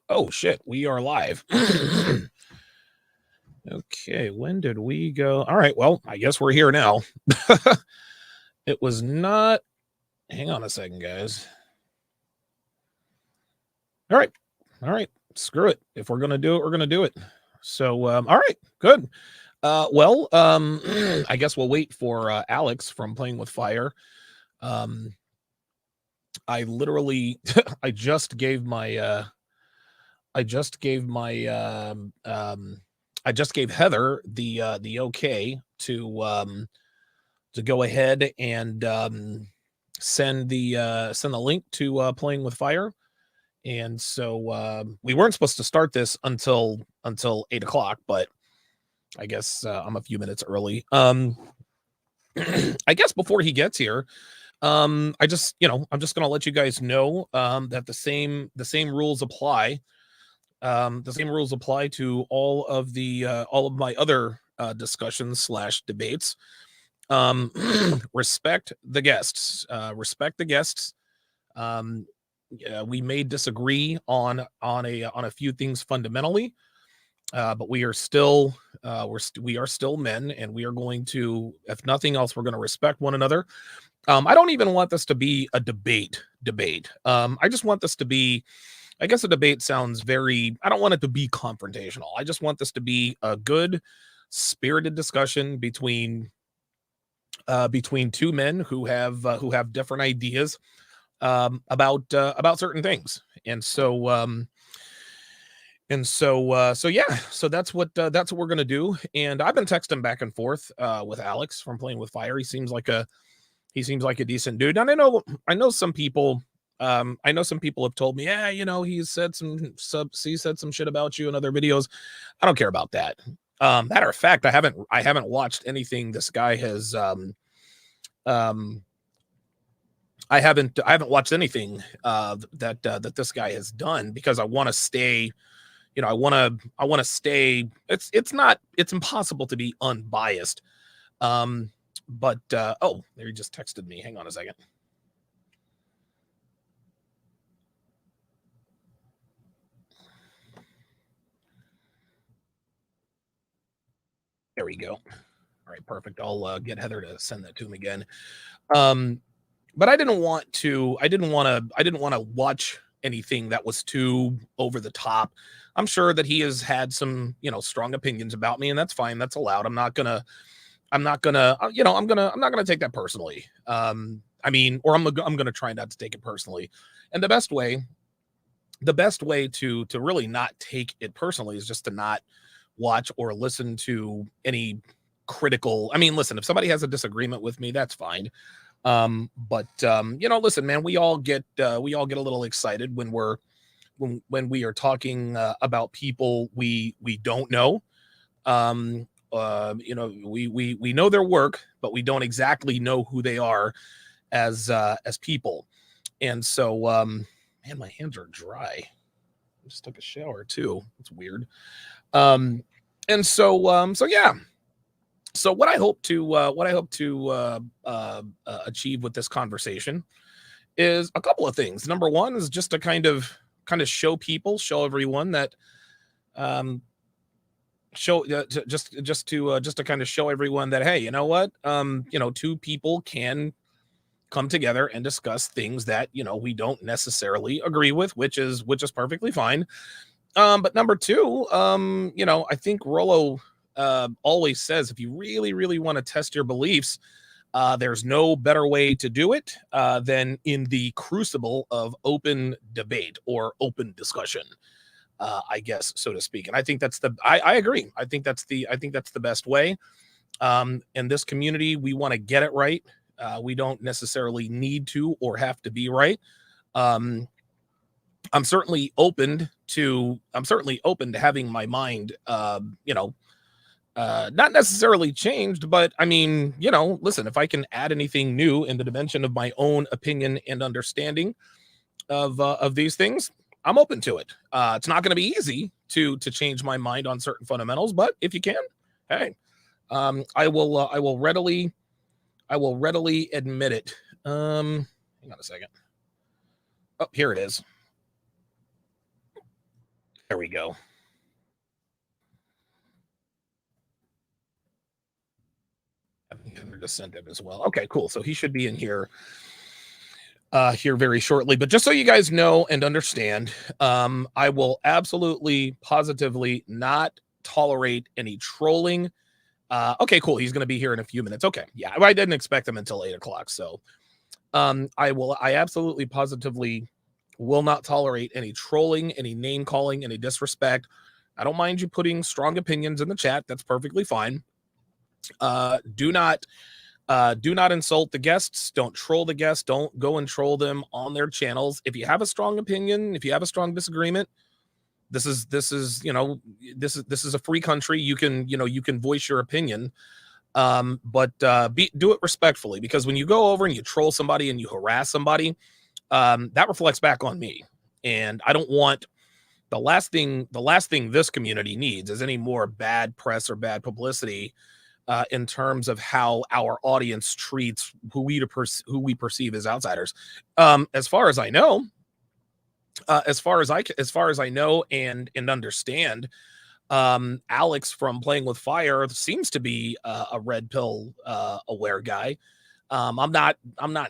Oh shit, we are live. Okay, when did we go? All right, well, I guess we're here now. It was not. Hang on a second, guys. All right, all right. Screw it. If we're gonna do it, we're gonna do it. So, all right, good. Well, I guess we'll wait for Alex from Playing with Fire. Um, I literally, I just gave my, I just gave my, I just gave Heather the okay to go ahead and send the link to Playing with Fire. And so we weren't supposed to start this until 8 o'clock, but I guess I'm a few minutes early. I guess before he gets here, I just I'm just gonna let you guys know that the same rules apply. The same rules apply to all of my other discussions slash debates. Um, respect the guests. Respect the guests. Yeah, we may disagree on a few things fundamentally, but we are still we are still men, and we are going to, if nothing else, we're going to respect one another. I don't even want this to be a debate. I just want this to be, I guess a debate sounds very, I don't want it to be confrontational. I just want this to be a good spirited discussion between two men who have different ideas about certain things. And so yeah, so that's what we're gonna do. And I've been texting back and forth with Alex from Playing with Fire. He seems like a decent dude. And I know some people, I know some people have told me, yeah, he said some shit about you in other videos. I don't care about that. Matter of fact, I haven't watched anything this guy has um I haven't watched anything that this guy has done, because I want to stay, I want to stay. It's impossible to be unbiased. But oh, there, he just texted me. Hang on a second. There we go. All right, perfect. I'll get Heather to send that to him again. Um, but I didn't want to watch anything that was too over the top. I'm sure that he has had some, strong opinions about me, and that's fine. That's allowed. I'm not gonna take that personally. I mean, or I'm gonna try not to take it personally. And the best way to really not take it personally is just to not watch or listen to any critical. I mean, listen, if somebody has a disagreement with me, that's fine. But listen, man, we all get a little excited when we are talking about people we don't know. We know their work, but we don't exactly know who they are as people. And so, man, my hands are dry. I just took a shower too. It's weird. Um, and so yeah. So what I hope to achieve with this conversation is a couple of things. Number one is just to kind of show everyone that um, just to kind of show everyone that, hey, you know what, two people can come together and discuss things that we don't necessarily agree with, which is perfectly fine. But number two, I think Rollo always says, if you really really want to test your beliefs, there's no better way to do it than in the crucible of open debate or open discussion, I guess, so to speak. And I think I agree. I think that's the best way. In this community, we want to get it right. We don't necessarily need to or have to be right. Um, I'm certainly open to having my mind, not necessarily changed, but I mean, listen, if I can add anything new in the dimension of my own opinion and understanding of these things, I'm open to it. It's not going to be easy to change my mind on certain fundamentals, but if you can, hey, I will readily admit it. Hang on a second. Oh, here it is. There we go. Just sent him as well. Okay, cool. So he should be in here very shortly. But just so you guys know and understand, I will absolutely, positively not tolerate any trolling. Okay, cool. He's going to be here in a few minutes. Okay, yeah, I didn't expect him until 8 o'clock. So, I absolutely, positively will not tolerate any trolling, any name calling, any disrespect. I don't mind you putting strong opinions in the chat. That's perfectly fine. Do not insult the guests. Don't troll the guests. Don't go and troll them on their channels. If you have a strong opinion, if you have a strong disagreement, this is a free country. You can voice your opinion. But do it respectfully, because when you go over and you troll somebody and you harass somebody, that reflects back on me. And I don't want the last thing this community needs is any more bad press or bad publicity in terms of how our audience treats who we perceive as outsiders. As far as I know, as far as I know and understand, Alex from Playing with Fire seems to be a red pill aware guy. I'm not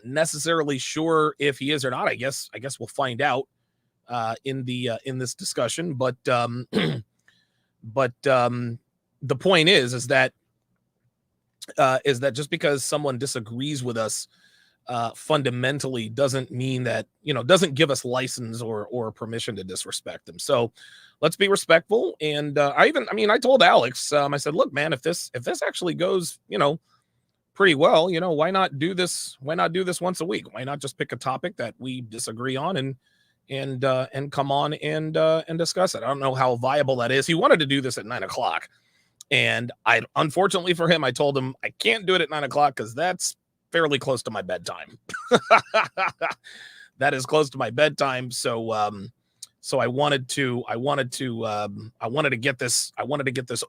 necessarily sure if he is or not. I guess we'll find out in this discussion. But the point is that just because someone disagrees with us fundamentally doesn't mean that, doesn't give us license or permission to disrespect them. So let's be respectful. And I told Alex, I said, look, man, if this actually goes, pretty well, why not do this? Why not do this once a week? Why not just pick a topic that we disagree on and come on and discuss it? I don't know how viable that is. He wanted to do this at 9 o'clock. And unfortunately for him, I told him I can't do it at 9 o'clock because that's fairly close to my bedtime. That is close to my bedtime. So I wanted to get this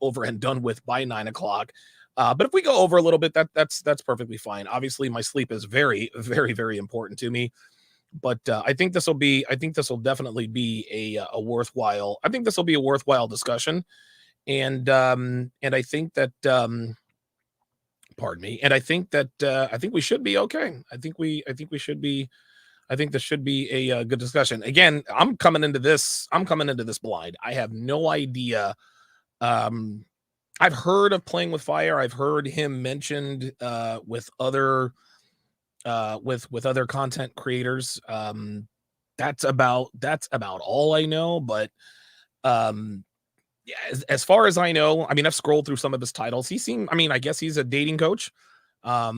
over and done with by 9 o'clock. But if we go over a little bit, that's perfectly fine. Obviously, my sleep is very, very, very important to me. But I think this will definitely be a worthwhile. I think this will be a worthwhile discussion. And I think that pardon me. And I think we should be okay. I think this should be a good discussion. Again, I'm coming into this blind. I have no idea. I've heard of Playing with Fire. I've heard him mentioned with other content creators. That's about all I know. But yeah, as far as I know, I've scrolled through some of his titles. I guess he's a dating coach. I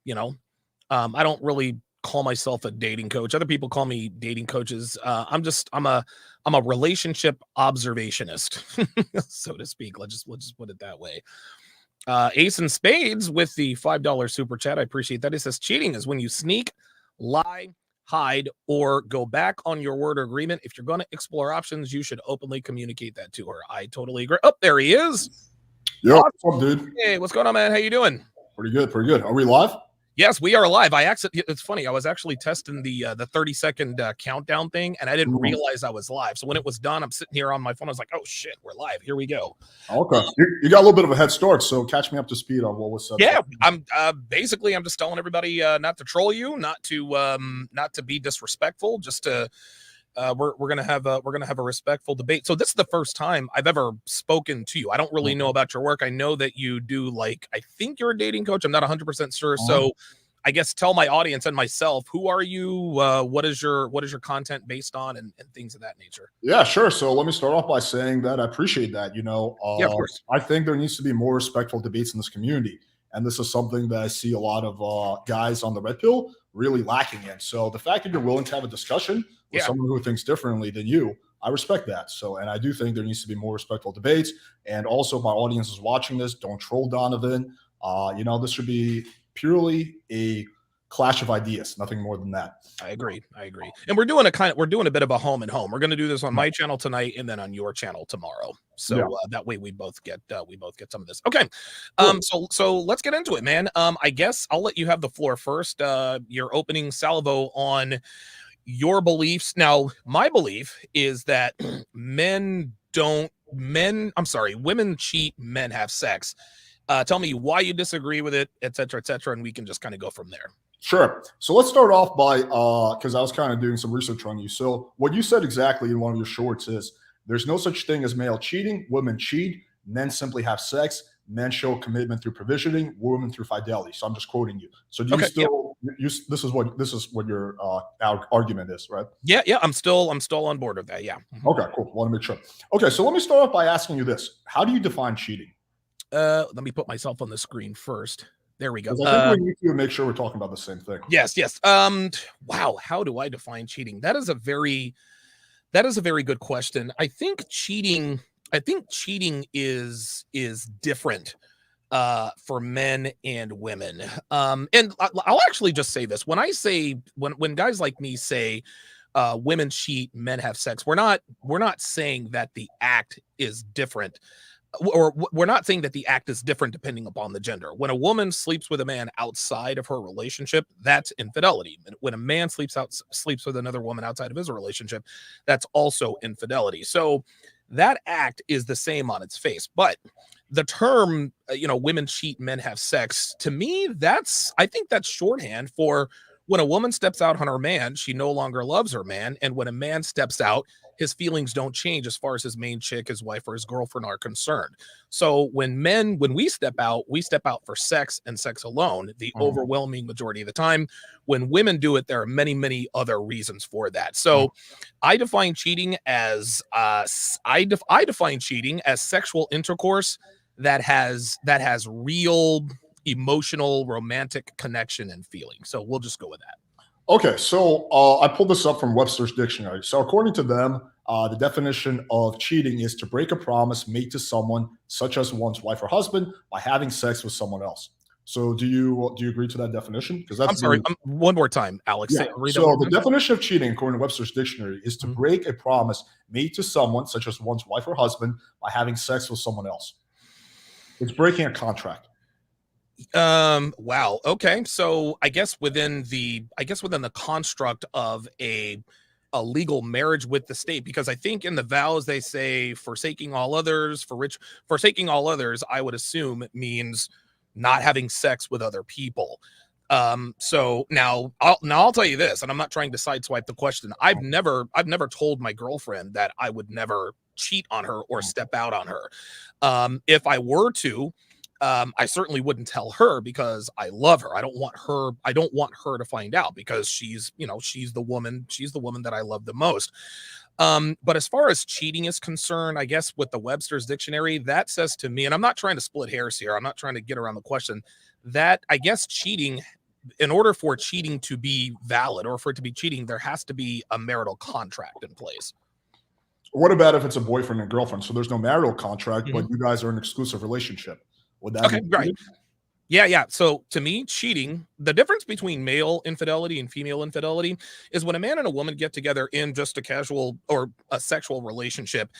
don't really call myself a dating coach. Other people call me dating coaches. I'm a relationship observationist, so to speak. We'll just put it that way. Ace and Spades with the $5 super chat. I appreciate that. It says cheating is when you sneak, lie, hide, or go back on your word or agreement. If you're going to explore options, you should openly communicate that to her. I totally agree. Oh, there he is. Yo, what's up, dude? Hey, what's going on, man? How you doing? Pretty good. Are we live? Yes, we are live. It's funny. I was actually testing the 30-second countdown thing, and I didn't realize I was live. So when it was done, I'm sitting here on my phone. I was like, oh shit, we're live. Here we go. Okay. You got a little bit of a head start, so catch me up to speed on what was said. Yeah, I'm just telling everybody not to troll you, not to be disrespectful, just to we're gonna have a respectful debate. So this is the first time I've ever spoken to you. I don't really know about your work. I know that you do, I think you're a dating coach. I'm not 100% sure. So I guess tell my audience and myself, who are you? What is your content based on, and things of that nature? Yeah, sure. So let me start off by saying that I appreciate that. Yeah, of course. I think there needs to be more respectful debates in this community. And this is something that I see a lot of guys on the red pill really lacking in. So the fact that you're willing to have a discussion with someone who thinks differently than you, I respect that. So, and I do think there needs to be more respectful debates. And also, my audience is watching this. Don't troll Donovan. This should be purely a clash of ideas, nothing more than that. I agree. And we're doing a bit of a home and home. We're going to do this on my channel tonight and then on your channel tomorrow. So that way we both get some of this. Okay. So let's get into it, man. I guess I'll let you have the floor first. Your opening salvo on your beliefs. Now, my belief is that women cheat, men have sex. Tell me why you disagree with it, et cetera, and we can just kind of go from there. Sure. So let's start off by because I was kind of doing some research on you. So what you said exactly in one of your shorts is there's no such thing as male cheating. Women cheat. Men simply have sex. Men show commitment through provisioning. Women through fidelity. So I'm just quoting you. So do you still? Yep. This is what your argument is, right? Yeah. I'm still on board with that. Yeah. Okay. Cool. Want to make sure. Okay. So let me start off by asking you this: how do you define cheating? Let me put myself on the screen first. There we go. I think we need to make sure we're talking about the same thing. Yes. Wow. How do I define cheating? That is a very good question. I think cheating is different for men and women. And I'll actually just say this. When guys like me say women cheat, men have sex, we're not saying that the act is different. Or we're not saying that the act is different depending upon the gender. When a woman sleeps with a man outside of her relationship, that's infidelity. And when a man sleeps with another woman outside of his relationship, that's also infidelity. So that act is the same on its face. But the term, women cheat, men have sex, to me, I think that's shorthand for when a woman steps out on her man, she no longer loves her man. And when a man steps out, his feelings don't change as far as his main chick, his wife, or his girlfriend are concerned. So when we step out for sex and sex alone, the overwhelming majority of the time. When women do it, there are many, many other reasons for that. So I define cheating as sexual intercourse that has real emotional, romantic connection and feeling. So we'll just go with that. Okay, so I pulled this up from Webster's dictionary. So according to them, the definition of cheating is to break a promise made to someone, such as one's wife or husband, by having sex with someone else. So do you agree to that definition? Because I'm sorry, one more time, Alex. Yeah. So the definition of cheating, according to Webster's dictionary, is to break a promise made to someone, such as one's wife or husband, by having sex with someone else. It's breaking a contract. Wow. Okay. So I guess within the construct of a legal marriage with the state, because I think in the vows they say forsaking all others, I would assume it means not having sex with other people. So now I'll tell you this, and I'm not trying to sideswipe the question. I've never told my girlfriend that I would never cheat on her or step out on her. If I were to, I certainly wouldn't tell her because I love her. I don't want her to find out because she's the woman that I love the most. But as far as cheating is concerned, I guess with the Webster's dictionary, that says to me, and I'm not trying to split hairs here, I'm not trying to get around the question, that I guess cheating, in order for cheating to be valid or for it to be cheating, there has to be a marital contract in place. What about if it's a boyfriend and girlfriend? So there's no marital contract, but you guys are in an exclusive relationship. Would that be right? Yeah. So to me, cheating, the difference between male infidelity and female infidelity is when a man and a woman get together in just a casual or a sexual relationship.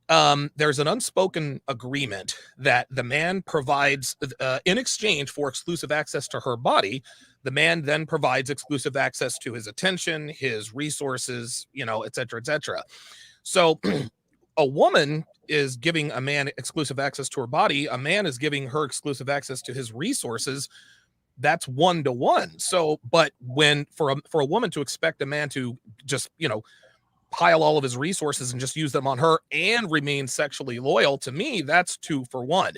There's an unspoken agreement that the man provides in exchange for exclusive access to her body. The man then provides exclusive access to his attention, his resources, et cetera, et cetera. So a woman is giving a man exclusive access to her body. A man is giving her exclusive access to his resources. That's 1-to-1. So, but when for a woman to expect a man to just, pile all of his resources and just use them on her and remain sexually loyal, to me, that's 2-for-1.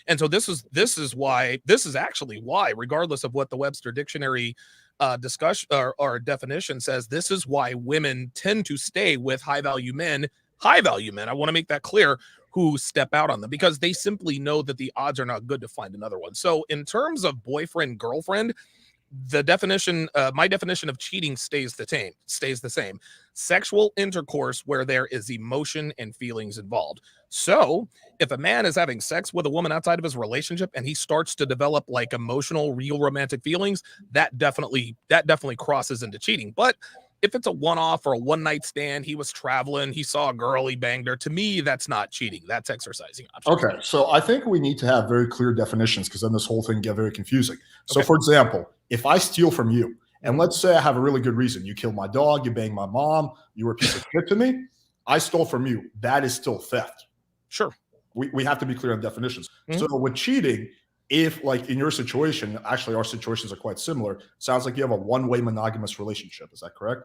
And so this is actually why, regardless of what the Webster Dictionary discussion or definition says, this is why women tend to stay with high value men. I want to make that clear, who step out on them because they simply know that the odds are not good to find another one. So in terms of boyfriend, girlfriend, the definition, my definition of cheating stays the same. Sexual intercourse where there is emotion and feelings involved. So if a man is having sex with a woman outside of his relationship and he starts to develop like emotional, real romantic feelings, that definitely crosses into cheating. But if it's a one-off or a one-night stand, he was traveling, he saw a girl, he banged her, to me, that's not cheating. That's exercising options. Okay, so I think we need to have very clear definitions because then this whole thing get very confusing. So, for example, if I steal from you And let's say I have a really good reason. You killed my dog, you banged my mom, you were a piece of shit to me. I stole from you. That is still theft. Sure. We have to be clear on definitions. So with cheating, if like in your situation, actually our situations are quite similar. Sounds like you have a one-way monogamous relationship. Is that correct?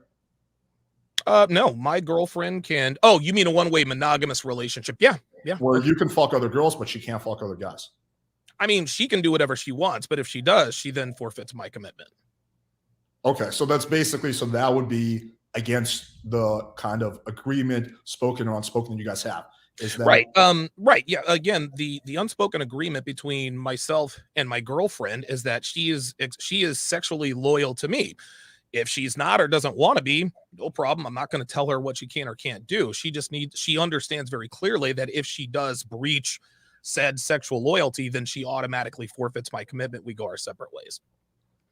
No, my girlfriend can. Oh, you mean a one-way monogamous relationship? Yeah, yeah. Where you can fuck other girls, but she can't fuck other guys. I mean, she can do whatever she wants, but if she does, she then forfeits my commitment. Okay, so that's basically, so that would be against the kind of agreement, spoken or unspoken, that you guys have. Is that Right. Right. Yeah. Again, the unspoken agreement between myself and my girlfriend is that she is sexually loyal to me. If she's not or doesn't want to be, no problem. I'm not going to tell her what she can or can't do. She understands very clearly that if she does breach said sexual loyalty, then she automatically forfeits my commitment. We go our separate ways.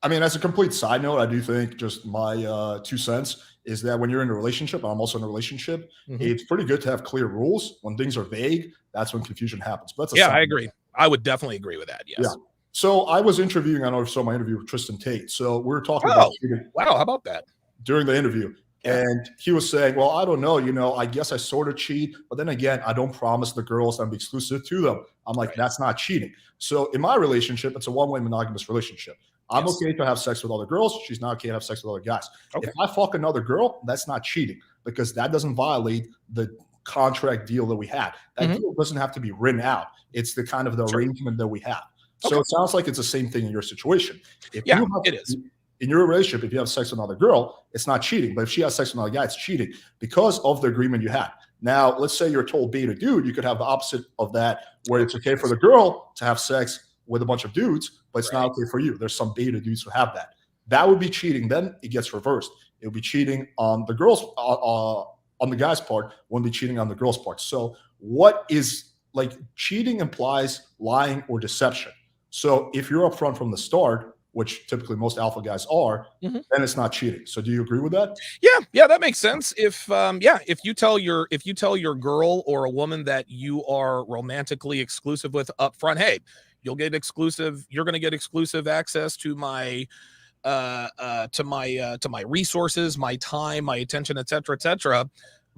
I mean, as a complete side note, I do think, just my 2 cents, is that when you're in a relationship, I'm also in a relationship, it's pretty good to have clear rules. When things are vague, that's when confusion happens. But that's Yeah, I agree. I would definitely agree with that. Yes. Yeah. So I was interviewing, I know you saw my interview with Tristan Tate. So we were talking Oh, about cheating wow. How about that? during the interview. Yeah. And he was saying, well, I don't know, I guess I sort of cheat, but then again, I don't promise the girls I'm exclusive to them. I'm like, Right. that's not cheating. So in my relationship, it's a one-way monogamous relationship. I'm Yes. okay to have sex with other girls. She's not okay to have sex with other guys. Okay. If I fuck another girl, that's not cheating, because that doesn't violate the contract deal that we had. That deal doesn't have to be written out. It's the kind of the arrangement that we have. So Okay. it sounds like it's the same thing in your situation. If Yeah, you have, it is. in your relationship, if you have sex with another girl, it's not cheating. But if she has sex with another guy, it's cheating because of the agreement you had. Now, let's say you're told beta dude, you could have the opposite of that, where it's okay for the girl to have sex with a bunch of dudes, but it's not okay for you. There's some beta dudes who have that. That would be cheating. Then it gets reversed. It would be cheating on the girls, on the guy's part, wouldn't be cheating on the girl's part. So what is, like, cheating implies lying or deception. So if you're upfront from the start, which typically most alpha guys are, then it's not cheating. So do you agree with that? Yeah, that makes sense. If you tell your girl or a woman that you are romantically exclusive with up front, hey, you're going to get exclusive access to my to my resources, my time, my attention, etc.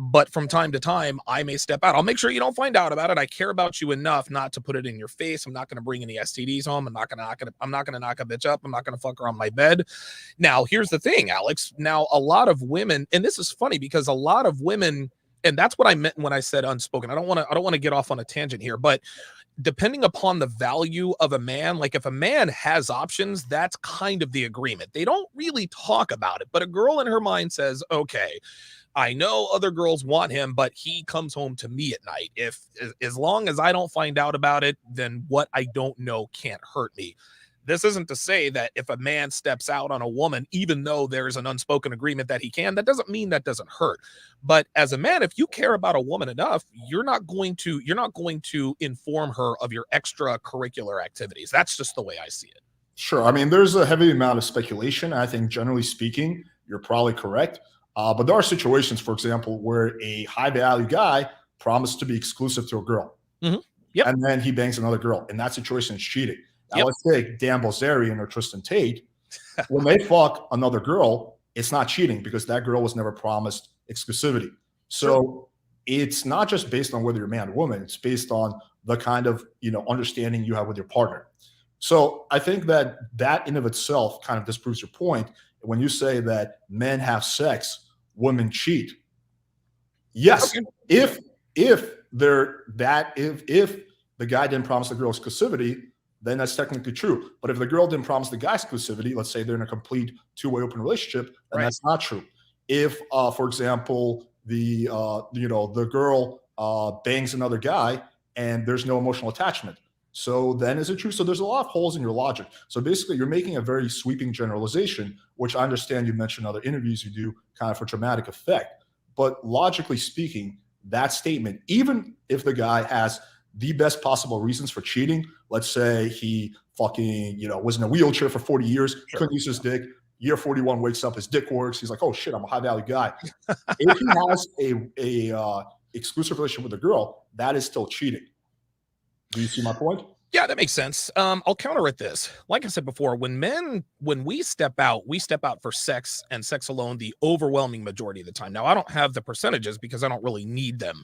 But from time to time, I may step out. I'll make sure you don't find out about it. I care about you enough not to put it in your face. I'm not going to bring any STDs home. I'm not going to knock a bitch up. I'm not going to fuck her on my bed. Now, here's the thing, Alex. Now, a lot of women, and this is funny because a lot of women, and that's what I meant when I said unspoken. I don't want to get off on a tangent here, but depending upon the value of a man, like if a man has options, that's kind of the agreement. They don't really talk about it, but a girl in her mind says, okay, I know other girls want him, but he comes home to me at night. If as long as I don't find out about it, then what I don't know can't hurt me. This isn't to say that if a man steps out on a woman, even though there's an unspoken agreement that he can, that doesn't mean that doesn't hurt. But as a man, if you care about a woman enough, you're not going to inform her of your extracurricular activities. That's just the way I see it. Sure. I mean, there's a heavy amount of speculation. I think generally speaking, you're probably correct. But there are situations, for example, where a high value guy promised to be exclusive to a girl. Yep. And then he bangs another girl. In that situation, it's cheating. Now, Yep. let's take Dan Bilzerian or Tristan Tate. When they fuck another girl, it's not cheating because that girl was never promised exclusivity. So it's not just based on whether you're man or woman. It's based on the kind of, understanding you have with your partner. So I think that in of itself kind of disproves your point when you say that men have sex, women cheat. Yes, Okay. if the guy didn't promise the girl exclusivity, then that's technically true. But if the girl didn't promise the guy exclusivity, let's say they're in a complete two-way open relationship, then that's not true. If, for example, the girl bangs another guy and there's no emotional attachment, so then is it true? So there's a lot of holes in your logic. So basically, you're making a very sweeping generalization, which I understand you mentioned in other interviews you do kind of for dramatic effect. But logically speaking, that statement, even if the guy has the best possible reasons for cheating, let's say he fucking, was in a wheelchair for 40 years, couldn't use his dick, year 41 wakes up, his dick works, he's like, oh shit, I'm a high value guy. If he has a exclusive relationship with a girl, that is still cheating. Do you see my point? Yeah, that makes sense. I'll counter at this. Like I said before, when we step out for sex and sex alone the overwhelming majority of the time. Now, I don't have the percentages because I don't really need them.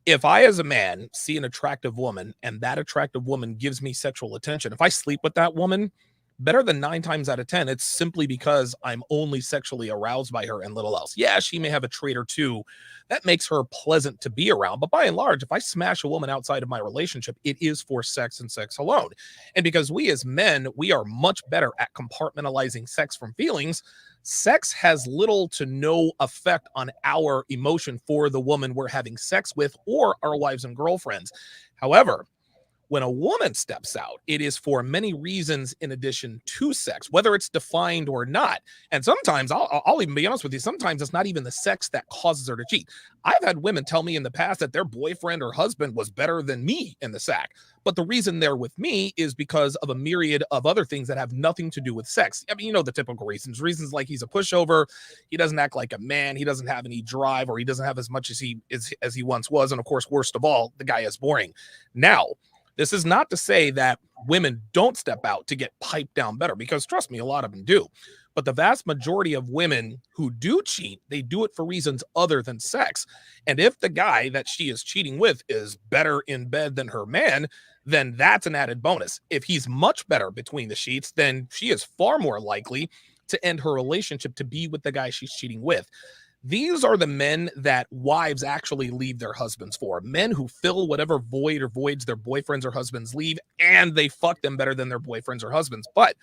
If I, as a man, see an attractive woman and that attractive woman gives me sexual attention, if I sleep with that woman, better than 9 times out of 10, it's simply because I'm only sexually aroused by her and little else. Yeah, she may have a trait or two that makes her pleasant to be around. But by and large, if I smash a woman outside of my relationship, it is for sex and sex alone. And because we as men, we are much better at compartmentalizing sex from feelings, sex has little to no effect on our emotion for the woman we're having sex with or our wives and girlfriends. However, when a woman steps out, it is for many reasons in addition to sex, whether it's defined or not. And sometimes I'll even be honest with you, sometimes it's not even the sex that causes her to cheat. I've had women tell me in the past that their boyfriend or husband was better than me in the sack. But the reason they're with me is because of a myriad of other things that have nothing to do with sex. I mean, you know, the typical reasons like he's a pushover, he doesn't act like a man, he doesn't have any drive, or he doesn't have as much as he once was. And of course, worst of all, the guy is boring. Now, this is not to say that women don't step out to get piped down better, because trust me, a lot of them do. But the vast majority of women who do cheat, they do it for reasons other than sex. And if the guy that she is cheating with is better in bed than her man, then that's an added bonus. If he's much better between the sheets, then she is far more likely to end her relationship to be with the guy she's cheating with. These are the men that wives actually leave their husbands for. Men who fill whatever void or voids their boyfriends or husbands leave, and they fuck them better than their boyfriends or husbands. But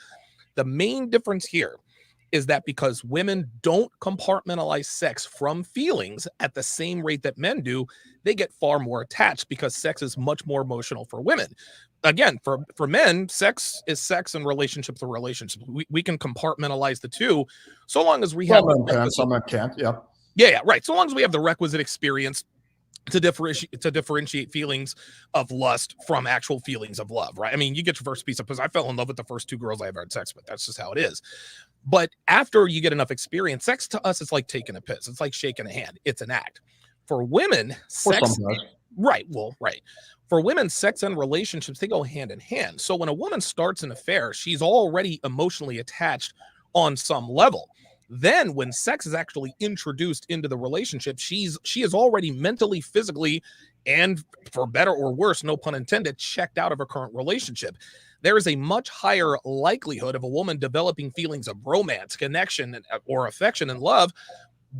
the main difference here is that because women don't compartmentalize sex from feelings at the same rate that men do, they get far more attached because sex is much more emotional for women. Again, for men, sex is sex and relationships are relationships. We can compartmentalize the two so long as we have some men can't. Yeah. Yeah, right. So long as we have the requisite experience to differentiate feelings of lust from actual feelings of love, right? I mean, you get your first piece of pussy. I fell in love with the first 2 girls I ever had sex with. That's just how it is. But after you get enough experience, sex to us is like taking a piss. It's like shaking a hand. It's an act. For women, sex, right. Well, right. For women, sex and relationships, they go hand in hand. So when a woman starts an affair, she's already emotionally attached on some level. Then when sex is actually introduced into the relationship, she is already mentally, physically, and for better or worse, no pun intended, checked out of her current relationship. There is a much higher likelihood of a woman developing feelings of romance, connection, or affection and love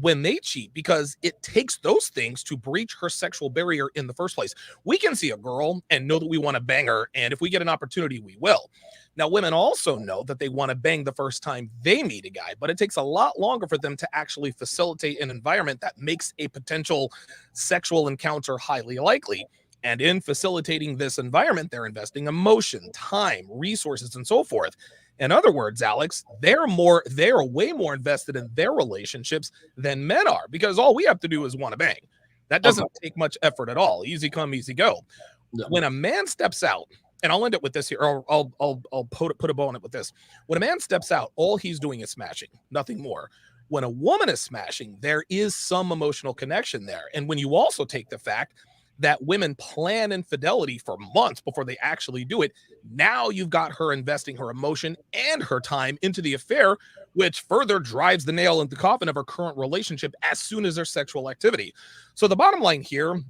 when they cheat, because it takes those things to breach her sexual barrier in the first place. We can see a girl and know that we want to bang her, and if we get an opportunity, we will. Now, women also know that they want to bang the first time they meet a guy, but it takes a lot longer for them to actually facilitate an environment that makes a potential sexual encounter highly likely. And in facilitating this environment, they're investing emotion, time, resources, and so forth. In other words, Alex, they're way more invested in their relationships than men are, because all we have to do is want to bang. That doesn't take much effort at all. Easy come, easy go. Yeah. When a man steps out, and I'll end it with this here, or I'll put a bow on it with this. When a man steps out, all he's doing is smashing, nothing more. When a woman is smashing, there is some emotional connection there. And when you also take the fact that women plan infidelity for months before they actually do it, now you've got her investing her emotion and her time into the affair, which further drives the nail in the coffin of her current relationship as soon as there's sexual activity. So the bottom line here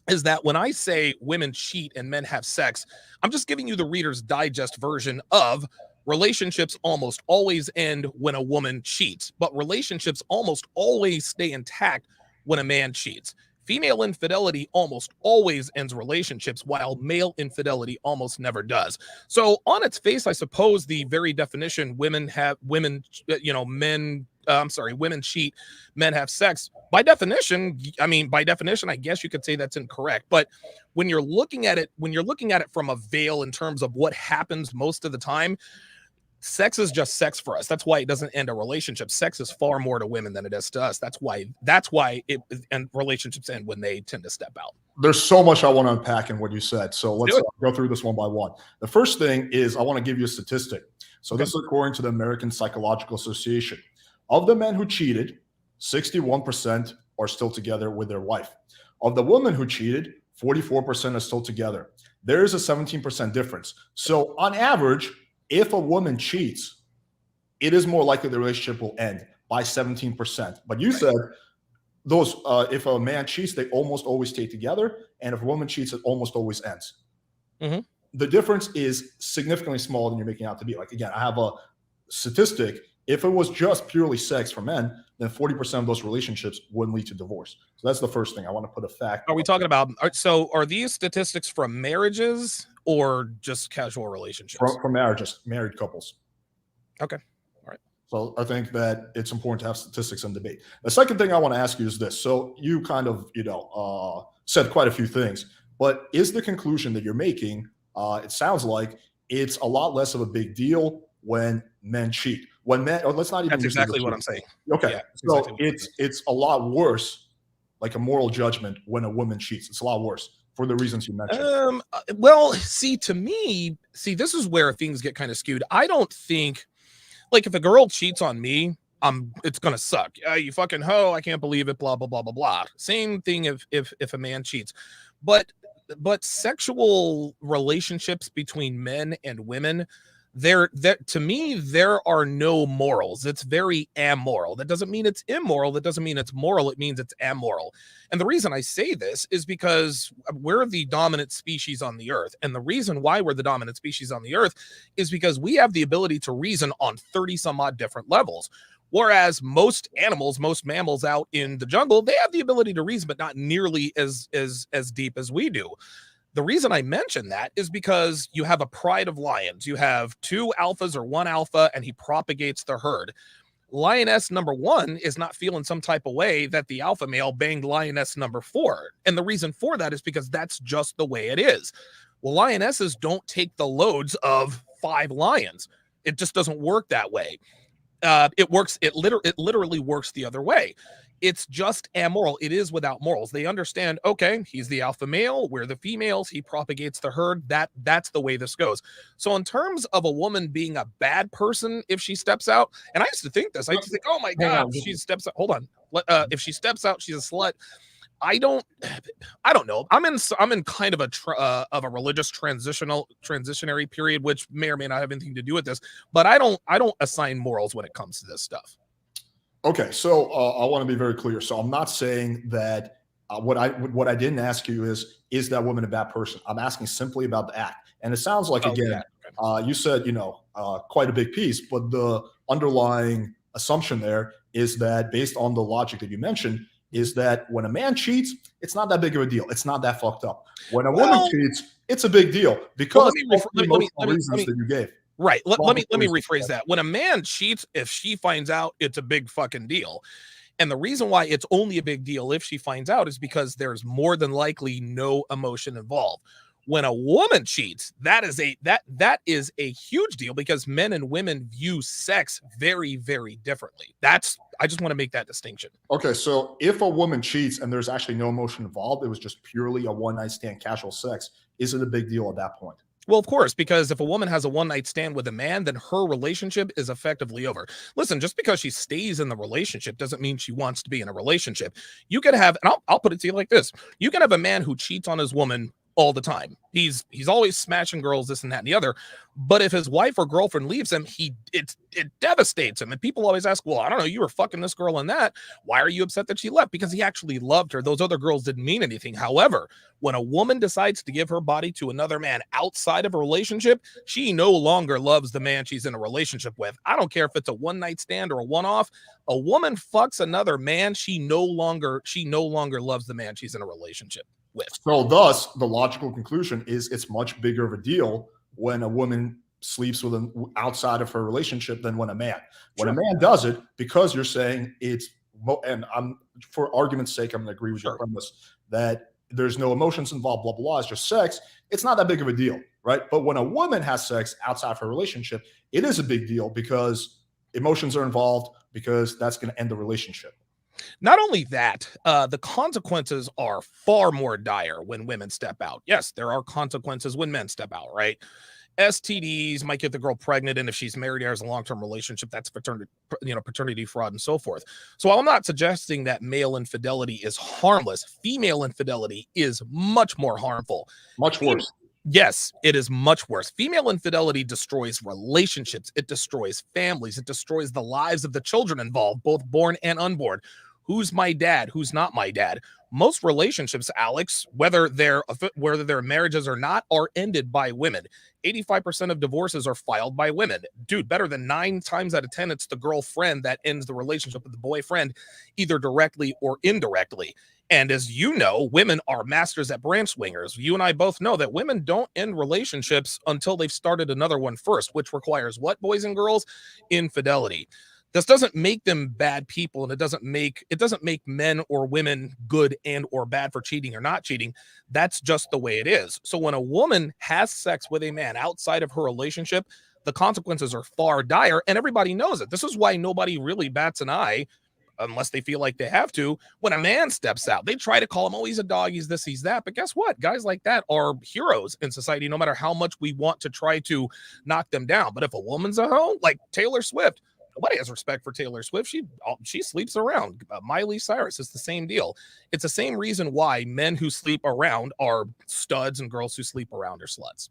is that when I say women cheat and men have sex, I'm just giving you the Reader's Digest version of relationships almost always end when a woman cheats, but relationships almost always stay intact when a man cheats. Female infidelity almost always ends relationships, while male infidelity almost never does. So on its face, I suppose the very definition women cheat, men have sex. By definition, I guess you could say that's incorrect. But when you're looking at it from a veil in terms of what happens most of the time, sex is just sex for us. That's why it doesn't end a relationship. Sex is far more to women than it is to us. That's why relationships end when they tend to step out. There's so much I want to unpack in what you said. So let's go through this one by one. The first thing is I want to give you a statistic. So this is according to the American Psychological Association. Of the men who cheated, 61% are still together with their wife. Of the women who cheated, 44% are still together. there is a 17% difference. So on average, if a woman cheats, it is more likely the relationship will end by 17%. But you said those if a man cheats, they almost always stay together, and if a woman cheats, it almost always ends. Mm-hmm. The difference is significantly smaller than you're making out to be. Like, again, I have a statistic. If it was just purely sex for men, then 40% of those relationships wouldn't lead to divorce. So that's the first thing. I want to put a fact. Are we talking about, so are these statistics from marriages or just casual relationships? From marriages, married couples. Okay. All right. So I think that it's important to have statistics and debate. The second thing I want to ask you is this. So you kind of, said quite a few things, but is the conclusion that you're making, it sounds like it's a lot less of a big deal when men cheat. When men, or let's not even. That's exactly what I'm saying. Okay, yeah, so exactly it's a lot worse, like a moral judgment when a woman cheats. It's a lot worse for the reasons you mentioned. Well, to me, this is where things get kind of skewed. I don't think, like, if a girl cheats on me, it's gonna suck. You fucking hoe! I can't believe it. Blah blah blah blah blah. Same thing if a man cheats, but sexual relationships between men and women, to me, there are no morals. It's very amoral. That doesn't mean it's immoral. That doesn't mean it's moral. It means it's amoral. And the reason I say this is because we're the dominant species on the earth. And the reason why we're the dominant species on the earth is because we have the ability to reason on 30 some odd different levels. Whereas most animals, most mammals out in the jungle, they have the ability to reason, but not nearly as deep as we do. The reason I mention that is because you have a pride of lions. You have 2 alphas or 1 alpha, and he propagates the herd. Lioness number 1 is not feeling some type of way that the alpha male banged lioness number 4. And the reason for that is because that's just the way it is. Well, lionesses don't take the loads of 5 lions. It just doesn't work that way. It literally works the other way. It's just amoral. It is without morals. They understand, okay, he's the alpha male, we're the females, he propagates the herd. That's the way this goes. So in terms of a woman being a bad person if she steps out, and I used to think this, I used to think, oh my God, she steps out. Hold on. If she steps out, she's a slut. I don't know. I'm in kind of a religious transitionary period, which may or may not have anything to do with this, but I don't assign morals when it comes to this stuff. Okay, so I want to be very clear. So I'm not saying that what I didn't ask you is that woman a bad person? I'm asking simply about the act. And it sounds like, you said, quite a big piece, but the underlying assumption there is that, based on the logic that you mentioned, is that when a man cheats, it's not that big of a deal. It's not that fucked up. When a woman cheats, it's a big deal because of the reasons that you gave. Right. Let me rephrase that. When a man cheats, if she finds out, it's a big fucking deal. And the reason why it's only a big deal if she finds out is because there's more than likely no emotion involved. When a woman cheats, that is a huge deal, because men and women view sex very, very differently. I just want to make that distinction. Okay, so if a woman cheats and there's actually no emotion involved, it was just purely a one-night stand, casual sex, is it a big deal at that point? Well, of course, because if a woman has a one-night stand with a man, then her relationship is effectively over. Listen, just because she stays in the relationship doesn't mean she wants to be in a relationship. You could have, and I'll put it to you like this. You can have a man who cheats on his woman all the time. He's always smashing girls, this and that and the other. But if his wife or girlfriend leaves him, it devastates him. And people always ask, well, I don't know, you were fucking this girl and that. Why are you upset that she left? Because he actually loved her. Those other girls didn't mean anything. However, when a woman decides to give her body to another man outside of a relationship, she no longer loves the man she's in a relationship with. I don't care if it's a one-night stand or a one-off. A woman fucks another man, she no longer loves the man she's in a relationship with. So thus, the logical conclusion is it's much bigger of a deal when a woman sleeps with an outside of her relationship than when a man. When a man does it, because you're saying it's, and I'm, for argument's sake, I'm going to agree with your premise that there's no emotions involved, blah, blah, blah, it's just sex. It's not that big of a deal, right? But when a woman has sex outside of her relationship, it is a big deal because emotions are involved, because that's going to end the relationship. Not only that, the consequences are far more dire when women step out. Yes, there are consequences when men step out, right? STDs might get the girl pregnant, and if she's married or has a long-term relationship, that's paternity fraud and so forth. So I'm not suggesting that male infidelity is harmless. Female infidelity is much more harmful. Much worse. Yes, it is much worse. Female infidelity destroys relationships, it destroys families, it destroys the lives of the children involved, both born and unborn. Who's my dad? Who's not my dad? Most relationships, Alex, whether they're marriages or not, are ended by women. 85% of divorces are filed by women. Dude, better than 9 times out of 10, it's the girlfriend that ends the relationship with the boyfriend, either directly or indirectly. And as you know, women are masters at branch swingers. You and I both know that women don't end relationships until they've started another one first, which requires what, boys and girls? Infidelity. This doesn't make them bad people, and it doesn't make men or women good and or bad for cheating or not cheating. That's just the way it is. So when a woman has sex with a man outside of her relationship, the consequences are far dire, and everybody knows it. This is why nobody really bats an eye unless they feel like they have to. When a man steps out, they try to call him, oh, he's a dog, he's this, he's that. But guess what? Guys like that are heroes in society, no matter how much we want to try to knock them down. But if a woman's a hoe, like Taylor Swift, nobody has respect for Taylor Swift. She sleeps around. Miley Cyrus is the same deal. It's the same reason why men who sleep around are studs and girls who sleep around are sluts.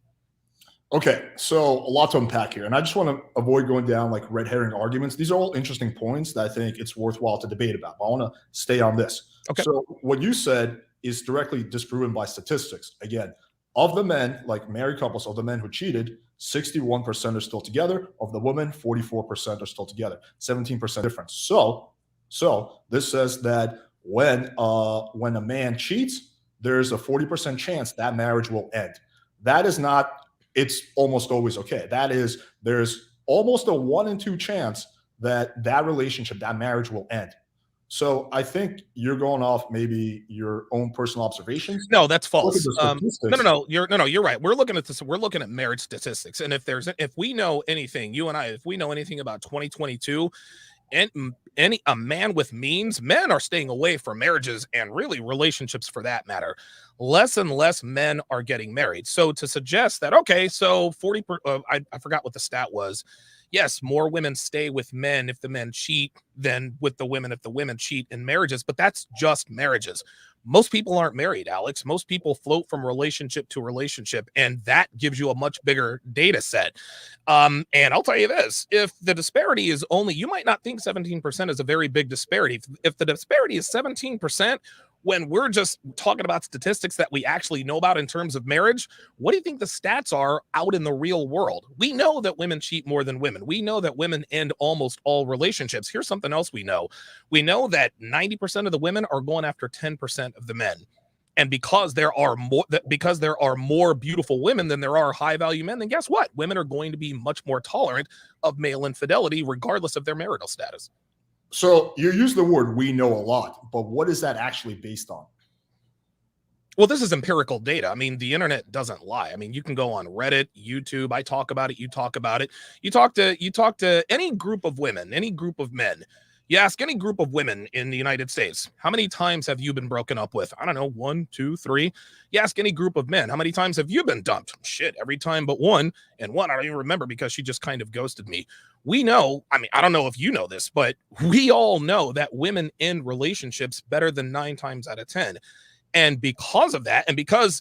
Okay, so a lot to unpack here, and I just want to avoid going down like red herring arguments. These are all interesting points that I think it's worthwhile to debate about. But I want to stay on this. Okay. So what you said is directly disproven by statistics. Again, of the men, like married couples, of the men who cheated, 61% are still together. Of the women, 44% are still together. 17% difference. So this says that when a man cheats, there's a 40% chance that marriage will end. That is not, it's almost always okay. That is, there's almost a 1 in 2 chance that that relationship, that marriage will end. So I think you're going off maybe your own personal observations. No, that's Look at false. the No, statistics. no, no. You're right. We're looking at this. We're looking at marriage statistics, and if we know anything, you and I, if we know anything about 2022, and a man with means, men are staying away from marriages and really relationships for that matter. Less and less men are getting married. So to suggest that, okay, so 40, I forgot what the stat was. Yes, more women stay with men if the men cheat than with the women if the women cheat in marriages, but that's just marriages. Most people aren't married, Alex. Most people float from relationship to relationship, and that gives you a much bigger data set. And I'll tell you this, if the disparity is only, you might not think 17% is a very big disparity. If the disparity is 17%, when we're just talking about statistics that we actually know about in terms of marriage, what do you think the stats are out in the real world? We know that women cheat more than women. We know that women end almost all relationships. Here's something else we know. We know that 90% of the women are going after 10% of the men. And because there are more beautiful women than there are high value men, then guess what? Women are going to be much more tolerant of male infidelity, regardless of their marital status. So you use the word "we know a lot," but what is that actually based on? Well, this is empirical data. I mean, the internet doesn't lie. I mean, you can go on Reddit, YouTube. I talk about it. You talk about it. You talk to any group of women, any group of men. You ask any group of women in the United States, how many times have you been broken up with? I don't know, 1, 2, 3. You ask any group of men, how many times have you been dumped? Shit, every time but one. And one I don't even remember because she just kind of ghosted me. We know, I mean, I don't know if you know this, but we all know that women end relationships better than 9 times out of 10. And because of that, and because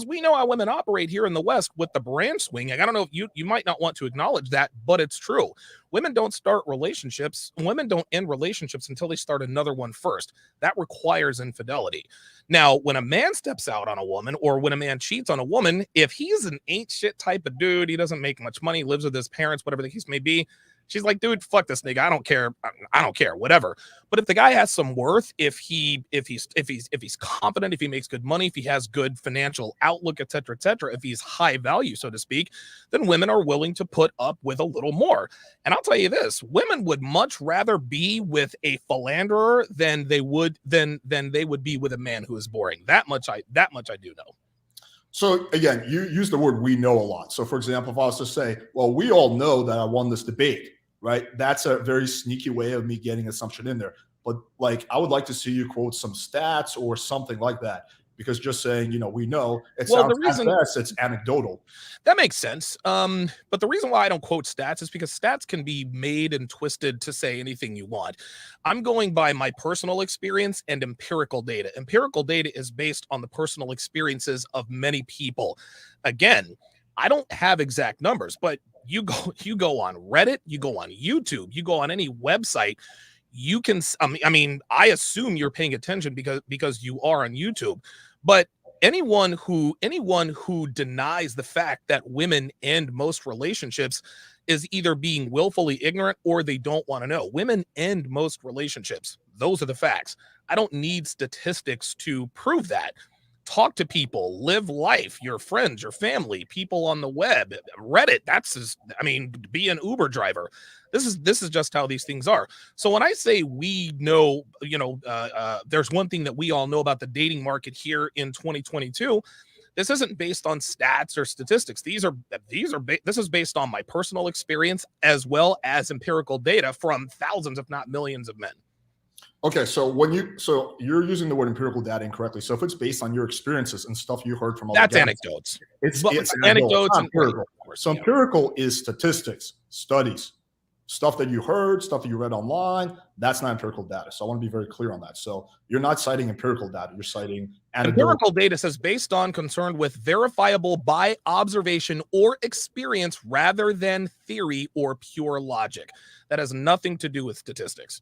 we know how women operate here in the West with the brand swing, I don't know if you might not want to acknowledge that, but it's true. Women don't start relationships, women don't end relationships until they start another one first. That requires infidelity. Now, when a man steps out on a woman or when a man cheats on a woman, if he's an ain't shit type of dude, he doesn't make much money, lives with his parents, whatever the case may be, she's like, dude, fuck this nigga. I don't care. I don't care. Whatever. But if the guy has some worth, if he's confident, if he makes good money, if he has good financial outlook, etc., etc., if he's high value, so to speak, then women are willing to put up with a little more. And I'll tell you this: women would much rather be with a philanderer than they would be with a man who is boring. That much I do know. So again, you use the word "we know a lot." So for example, if I was to say, well, we all know that I won this debate, right? That's a very sneaky way of me getting assumption in there. But like, I would like to see you quote some stats or something like that. because just saying, we know, it Well, the sounds at reason best, it's anecdotal. that makes sense. But the reason why I don't quote stats is because stats can be made and twisted to say anything you want. I'm going by my personal experience and empirical data. Empirical data is based on the personal experiences of many people. Again, I don't have exact numbers, but you go on Reddit, you go on YouTube, you go on any website, you can I assume you're paying attention because you are on YouTube, but anyone who denies the fact that women end most relationships is either being willfully ignorant or they don't want to know. Women end most relationships. Those are the facts. I don't need statistics to prove that. Talk to people, live life, your friends, your family, people on the web, Reddit. Be an Uber driver. This is just how these things are. So when I say we know, there's one thing that we all know about the dating market here in 2022. This isn't based on stats or statistics. This is based on my personal experience as well as empirical data from thousands, if not millions, of men. Okay, so you're using the word empirical data incorrectly. So if it's based on your experiences and stuff you heard from other That's guys, anecdotes. it's Anecdotes and empirical. So yeah. empirical is statistics, studies, stuff that you heard, stuff that you read online. That's not empirical data. So I want to be very clear on that. So you're not citing empirical data. You're citing anecdotal. Empirical data says based on concerned with verifiable by observation or experience rather than theory or pure logic. That has nothing to do with statistics.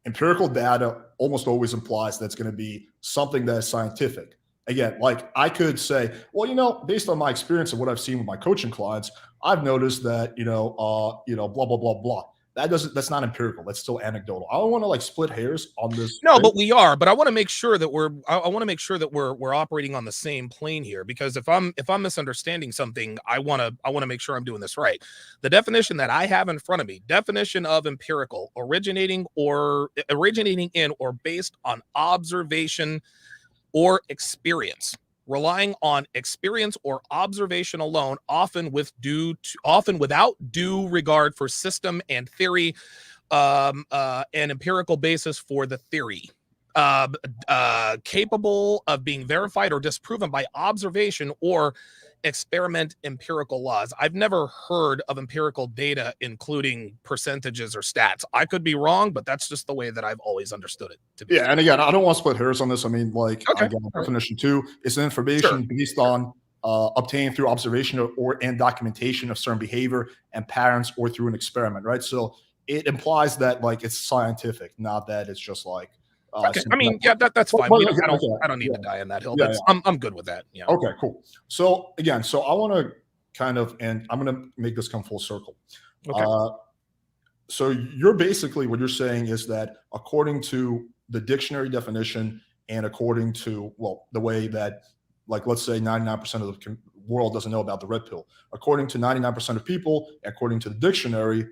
Empirical data almost always implies that's going to be something that is scientific. Again, like I could say, well, based on my experience and what I've seen with my coaching clients, I've noticed that, blah, blah, blah, blah. That's not empirical. That's still anecdotal. I don't want to like split hairs on this. No, but we are. But I want to make sure that we're operating on the same plane here, because if I'm misunderstanding something, I want to make sure I'm doing this right. The definition that I have in front of me, definition of empirical, originating in or based on observation or experience, relying on experience or observation alone, often without due regard for system and theory, an empirical basis for the theory, capable of being verified or disproven by observation or experiment empirical laws. I've never heard of empirical data including percentages or stats. I could be wrong, but that's just the way that I've always understood it to be. Yeah, and again, I don't want to split hairs on this. I mean, like, Okay. again, definition 2 is information based on obtained through observation and documentation of certain behavior and patterns or through an experiment, right? So it implies that like it's scientific, not that it's just like okay. I mean, yeah, that's fine. I don't need to die on that hill. I'm good with that. Yeah. Okay, cool. So again, I want to and I'm going to make this come full circle. Okay. So you're basically, what you're saying is that according to the dictionary definition and according to, the way that, like, let's say 99% of the world doesn't know about the red pill. According to 99% of people, according to the dictionary,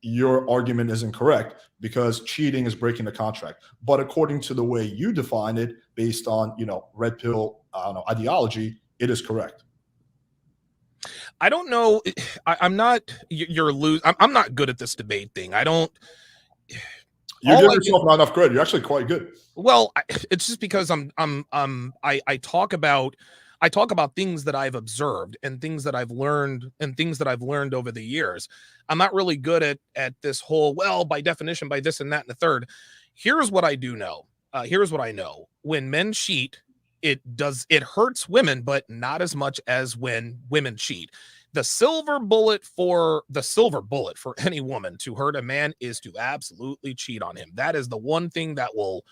your argument is incorrect because cheating is breaking the contract. But according to the way you define it, based on, red pill ideology, it is correct. I don't know. I'm not. You're losing. I'm not good at this debate thing. I don't. You give yourself not enough credit. You're actually quite good. Well, it's just because I talk about things that I've observed and things that I've learned over the years. I'm not really good at this whole, by definition, by this and that and the third. Here's what I do know. Here's what I know. When men cheat, it hurts women, but not as much as when women cheat. The silver bullet for any woman to hurt a man is to absolutely cheat on him. That is the one thing that will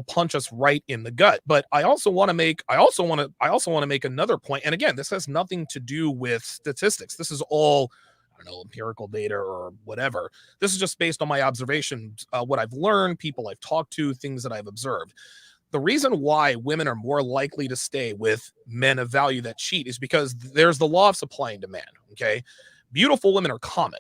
punch us right in the gut. But I also want to make another point. And again, this has nothing to do with statistics. This is all, I don't know, empirical data or whatever. This is just based on my observations, what I've learned, people I've talked to, things that I've observed. The reason why women are more likely to stay with men of value that cheat is because there's the law of supply and demand. Okay. Beautiful women are common.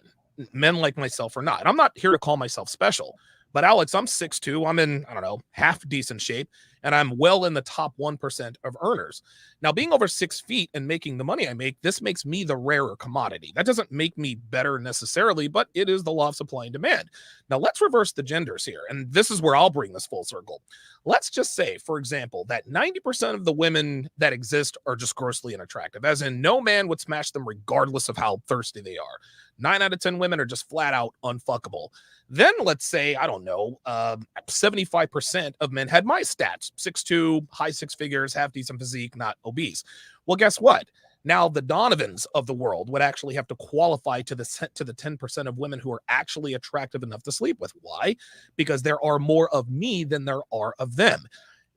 Men like myself are not. And I'm not here to call myself special, but Alex, I'm 6'2". I'm in, I don't know, half decent shape. and I'm well in the top 1% of earners. Now, being over 6 feet and making the money I make, this makes me the rarer commodity. That doesn't make me better necessarily, but it is the law of supply and demand. Now, let's reverse the genders here, and this is where I'll bring this full circle. Let's just say, for example, that 90% of the women that exist are just grossly unattractive, as in no man would smash them regardless of how thirsty they are. 9 out of 10 women are just flat out unfuckable. Then let's say, I don't know, 75% of men had my stats, 6'2", high 6 figures, half decent physique, not obese. Well, guess what? Now the Donovans of the world would actually have to qualify to the 10% of women who are actually attractive enough to sleep with. Why? Because there are more of me than there are of them.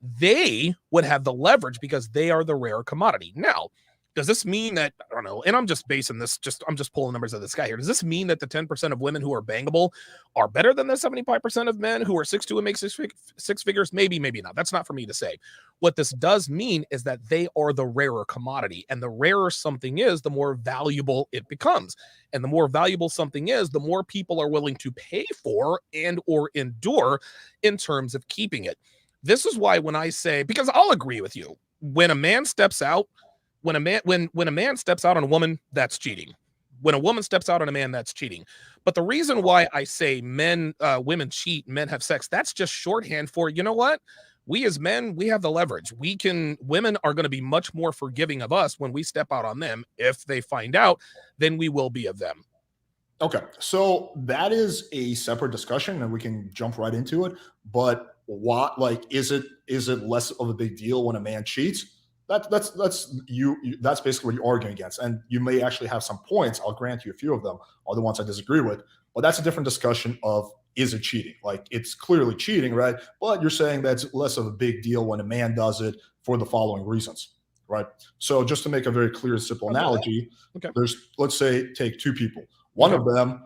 They would have the leverage because they are the rare commodity. Now, does this mean that, I don't know, and I'm just basing this, I'm just pulling numbers out of the sky here. Does this mean that the 10% of women who are bangable are better than the 75% of men who are 6'2" and make six figures? Maybe, maybe not. That's not for me to say. What this does mean is that they are the rarer commodity, and the rarer something is, the more valuable it becomes. And the more valuable something is, the more people are willing to pay for and or endure in terms of keeping it. This is why when I say, because I'll agree with you, when a man steps out, when a man steps out on a woman, that's cheating. When a woman steps out on a man, that's cheating. But the reason why I say women cheat, men have sex, that's just shorthand for, you know what? We as men, we have the leverage. Women are going to be much more forgiving of us when we step out on them. If they find out, then we will be of them. Okay, so that is a separate discussion, and we can jump right into it. But what, like, is it less of a big deal when a man cheats? That's that's basically what you're arguing against, and you may actually have some points. I'll grant you a few of them, are the ones I disagree with. But that's a different discussion of, is it cheating? Like, it's clearly cheating, right? But you're saying that's less of a big deal when a man does it for the following reasons, right? So just to make a very clear and simple analogy, Okay. there's, let's say, take two people. One of them,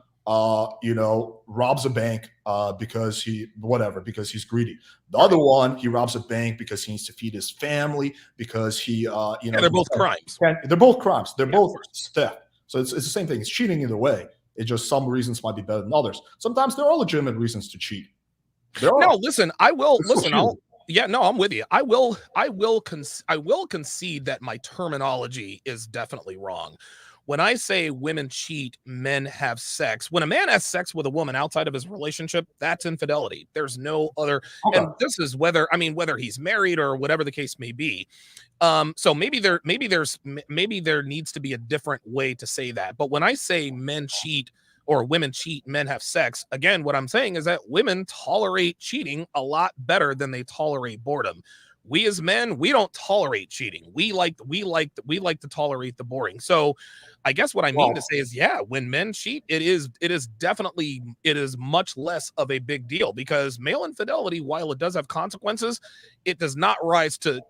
robs a bank because he's greedy. The other one, he robs a bank because he needs to feed his family, because they're both crimes. They're both crimes. They're both theft. So it's the same thing. It's cheating either way. It's just some reasons might be better than others. Sometimes there are legitimate reasons to cheat. No, listen, I'm with you. I will concede that my terminology is definitely wrong. When I say women cheat, men have sex, when a man has sex with a woman outside of his relationship, that's infidelity. There's no other. Okay. And this is whether he's married or whatever the case may be. So maybe there needs to be a different way to say that. But when I say men cheat or women cheat, men have sex, again, what I'm saying is that women tolerate cheating a lot better than they tolerate boredom. We as men, we don't tolerate cheating. We like to tolerate the boring. So I guess what I mean to say is, yeah, when men cheat, it is much less of a big deal, because male infidelity, while it does have consequences, it does not rise to,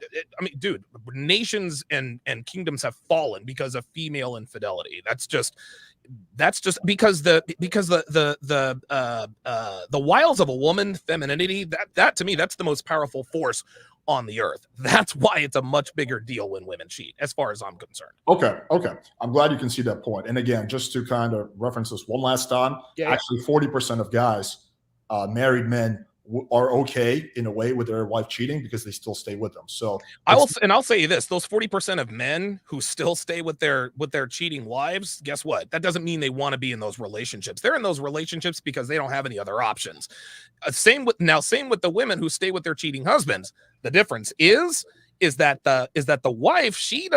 dude, nations and kingdoms have fallen because of female infidelity. That's just because the wiles of a woman, femininity, that to me, that's the most powerful force on the earth. That's why it's a much bigger deal when women cheat, as far as I'm concerned. Okay. I'm glad you can see that point. And again, just to kind of reference this one last time, actually 40% of guys, married men, are okay in a way with their wife cheating because they still stay with them. So I'll say this: those 40% of men who still stay with their cheating wives, guess what? That doesn't mean they want to be in those relationships. They're in those relationships because they don't have any other options. Same with the women who stay with their cheating husbands. The difference is that the wife, she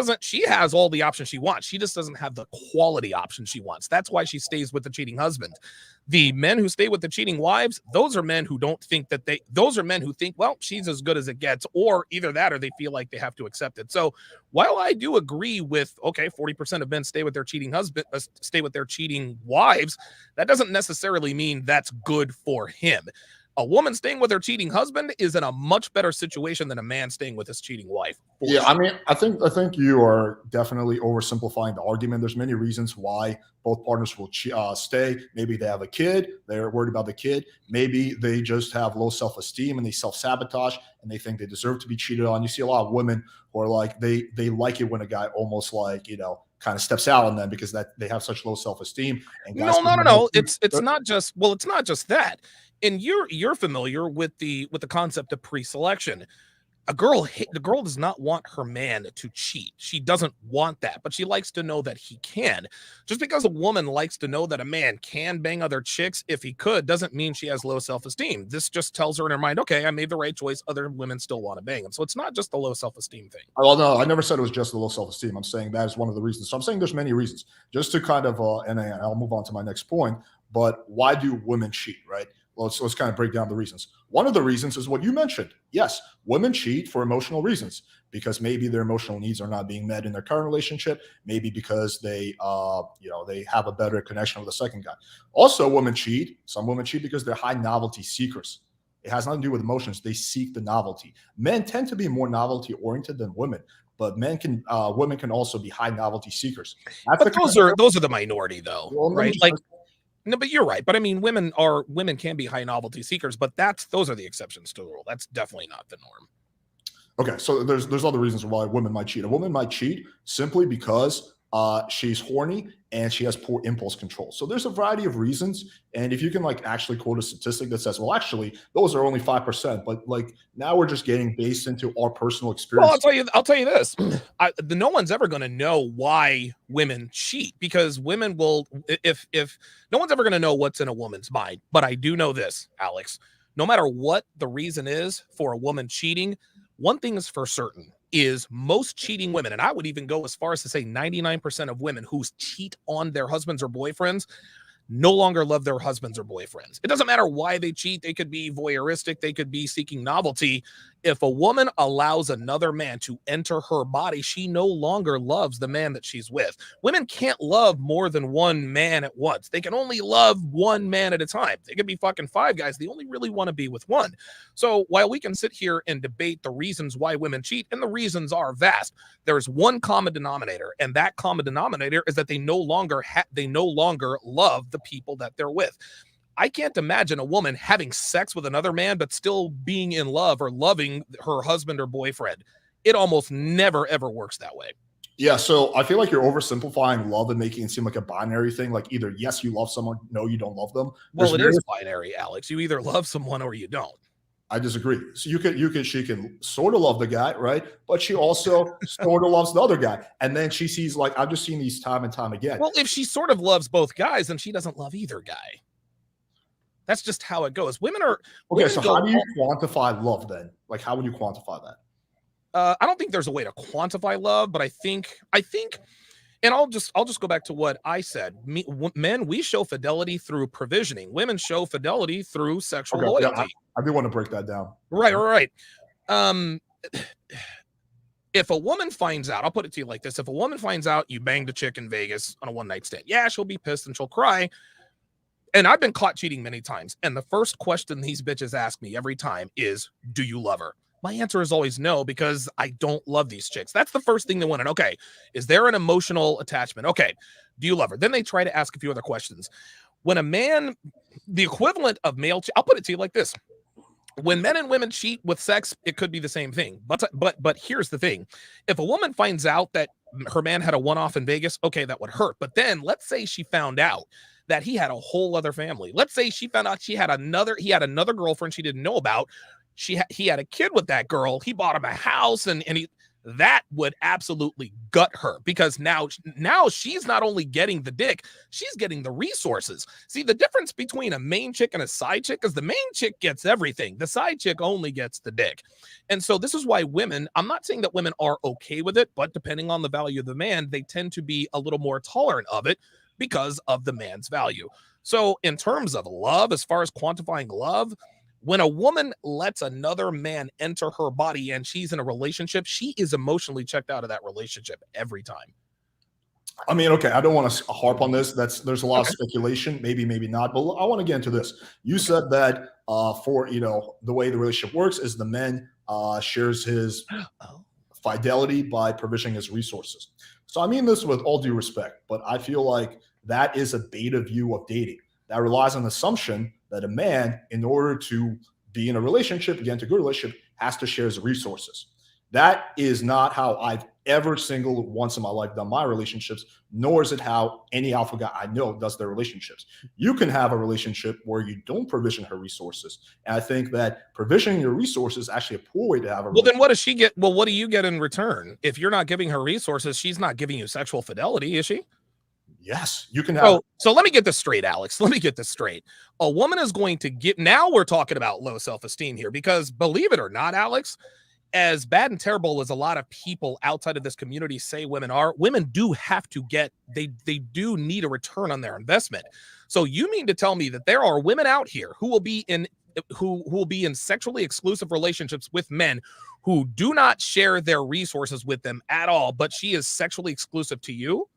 has all the options she wants. She just doesn't have the quality option she wants. That's why she stays with the cheating husband. The men who stay with the cheating wives, those are men who think, well, she's as good as it gets, or either that or they feel like they have to accept it. So while I do agree with, 40% of men stay with their cheating wives, that doesn't necessarily mean that's good for him. A woman staying with her cheating husband is in a much better situation than a man staying with his cheating wife. Yeah, sure. I think you are definitely oversimplifying the argument. There's many reasons why both partners will stay. Maybe they have a kid, they're worried about the kid. Maybe they just have low self-esteem and they self-sabotage and they think they deserve to be cheated on. You see a lot of women who are like, they like it when a guy almost like, kind of steps out on them because that they have such low self-esteem. And guys no. It's not just that. And you're familiar with the concept of pre-selection. The girl does not want her man to cheat. She doesn't want that, but she likes to know that he can. Just because a woman likes to know that a man can bang other chicks if he could doesn't mean she has low self-esteem. This just tells her in her mind, okay, I made the right choice. Other women still want to bang him. So it's not just the low self-esteem thing. Well, no, I never said it was just the low self-esteem. I'm saying that is one of the reasons. So I'm saying there's many reasons. Just to kind of, and I'll move on to my next point. But why do women cheat, right? Let's kind of break down the reasons. One of the reasons is what you mentioned. Yes, women cheat for emotional reasons because maybe their emotional needs are not being met in their current relationship. Maybe because they have a better connection with the second guy. Also, women cheat. Some women cheat because they're high novelty seekers. It has nothing to do with emotions. They seek the novelty. Men tend to be more novelty oriented than women, but women can also be high novelty seekers. But those are the minority though, right? Like, no, but you're right. But I mean, women can be high novelty seekers, but those are the exceptions to the rule. That's definitely not the norm. Okay, so there's other reasons why women might cheat. A woman might cheat simply because she's horny and she has poor impulse control. So there's a variety of reasons. And if you can like actually quote a statistic that says, well, actually, those are only 5%, but like now we're just getting based into our personal experience. Well, I'll tell you this. No one's ever going to know why women cheat because women will, if no one's ever going to know what's in a woman's mind. But I do know this, Alex, no matter what the reason is for a woman cheating, one thing is for certain is most cheating women, and I would even go as far as to say 99% of women who cheat on their husbands or boyfriends no longer love their husbands or boyfriends. It doesn't matter why they cheat. They could be voyeuristic. They could be seeking novelty. If a woman allows another man to enter her body, she no longer loves the man that she's with. Women can't love more than one man at once. They can only love one man at a time. They could be fucking 5 guys. They only really want to be with one. So while we can sit here and debate the reasons why women cheat, and the reasons are vast, there's one common denominator, and that common denominator is that they no longer love the people that they're with. I can't imagine a woman having sex with another man, but still being in love or loving her husband or boyfriend. It almost never, ever works that way. Yeah, so I feel like you're oversimplifying love and making it seem like a binary thing. Like either yes, you love someone, no, you don't love them. Well, it is binary, Alex. You either love someone or you don't. I disagree. So she can sort of love the guy, right? But she also sort of loves the other guy. And then she sees, like, I've just seen these time and time again. Well, if she sort of loves both guys, then she doesn't love either guy. That's just how it goes. Women are okay. So how do you quantify love then? Like, how would you quantify that? I don't think there's a way to quantify love, but I think, and I'll just go back to what I said. Men, we show fidelity through provisioning. Women show fidelity through sexual loyalty. Yeah, I do want to break that down. Right. If a woman finds out, I'll put it to you like this: if a woman finds out you banged a chick in Vegas on a one-night stand, yeah, she'll be pissed and she'll cry. And I've been caught cheating many times. And the first question these bitches ask me every time is, do you love her? My answer is always no, because I don't love these chicks. That's the first thing they want to know. Okay, is there an emotional attachment? Okay, do you love her? Then they try to ask a few other questions. When a man, the equivalent of male, I'll put it to you like this. When men and women cheat with sex, it could be the same thing. But here's the thing. If a woman finds out that her man had a one-off in Vegas, okay, that would hurt. But then let's say she found out that he had a whole other family. Let's say she found out he had another girlfriend she didn't know about. He had a kid with that girl. He bought him a house, and that would absolutely gut her, because now she's not only getting the dick, she's getting the resources. See, the difference between a main chick and a side chick is the main chick gets everything. The side chick only gets the dick. And so this is why women, I'm not saying that women are okay with it, but depending on the value of the man, they tend to be a little more tolerant of it because of the man's value. So in terms of love, as far as quantifying love, when a woman lets another man enter her body and she's in a relationship, she is emotionally checked out of that relationship every time. I mean, okay, I don't want to harp on this. There's a lot of speculation, maybe not, but I want to get into this. You said that for the way the relationship works is the man shares his fidelity by provisioning his resources. So I mean this with all due respect, but I feel like that is a beta view of dating that relies on the assumption that a man, in order to be in a relationship, get into a good relationship, has to share his resources. That is not how I've ever single once in my life done my relationships, nor is it how any alpha guy I know does their relationships. You can have a relationship where you don't provision her resources. And I think that provisioning your resources is actually a poor way to have a Well, then what does she get? Well, what do you get in return? If you're not giving her resources, she's not giving you sexual fidelity, is she? Yes, you can have. So let me get this straight, Alex. Let me get this straight. A woman is going to get, now we're talking about low self-esteem here, because believe it or not, Alex, as bad and terrible as a lot of people outside of this community say women are, women do have to get, they do need a return on their investment. So you mean to tell me that there are women out here who will be in sexually exclusive relationships with men who do not share their resources with them at all, but she is sexually exclusive to you?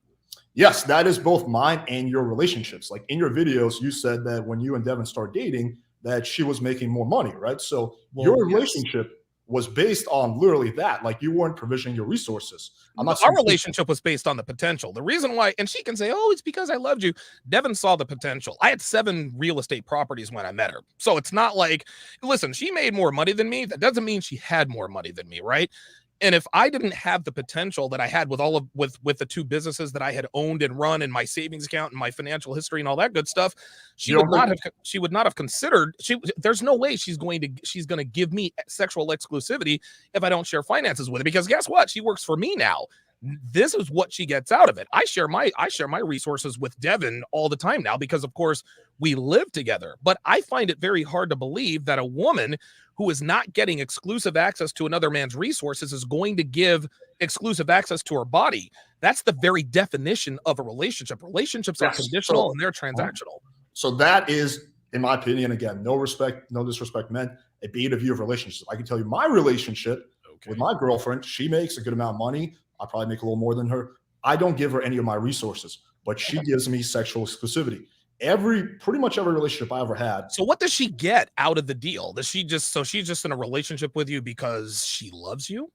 Yes, that is both mine and your relationships. Like in your videos, you said that when you and Devin started dating, that she was making more money, right? So your relationship was based on literally that. Like you weren't provisioning your resources. Our relationship was based on the potential. The reason why, and she can say, oh, it's because I loved you. Devin saw the potential. I had 7 real estate properties when I met her. So it's not like, listen, she made more money than me. That doesn't mean she had more money than me, right? And if I didn't have the potential that I had with with the 2 businesses that I had owned and run, and my savings account and my financial history and all that good stuff, she would not have considered, there's no way she's going to give me sexual exclusivity if I don't share finances with her, because guess what? She works for me now. This is what she gets out of it. I share my resources with Devin all the time now, because of course we live together. But I find it very hard to believe that a woman who is not getting exclusive access to another man's resources is going to give exclusive access to her body. That's the very definition of a relationship. Relationships are conditional and they're transactional. So that is, in my opinion, again, no disrespect meant, a beta view of relationships. I can tell you my relationship with my girlfriend, she makes a good amount of money. I probably make a little more than her. I don't give her any of my resources, but she gives me sexual exclusivity. Pretty much every relationship I ever had. So what does she get out of the deal? She's just in a relationship with you because she loves you?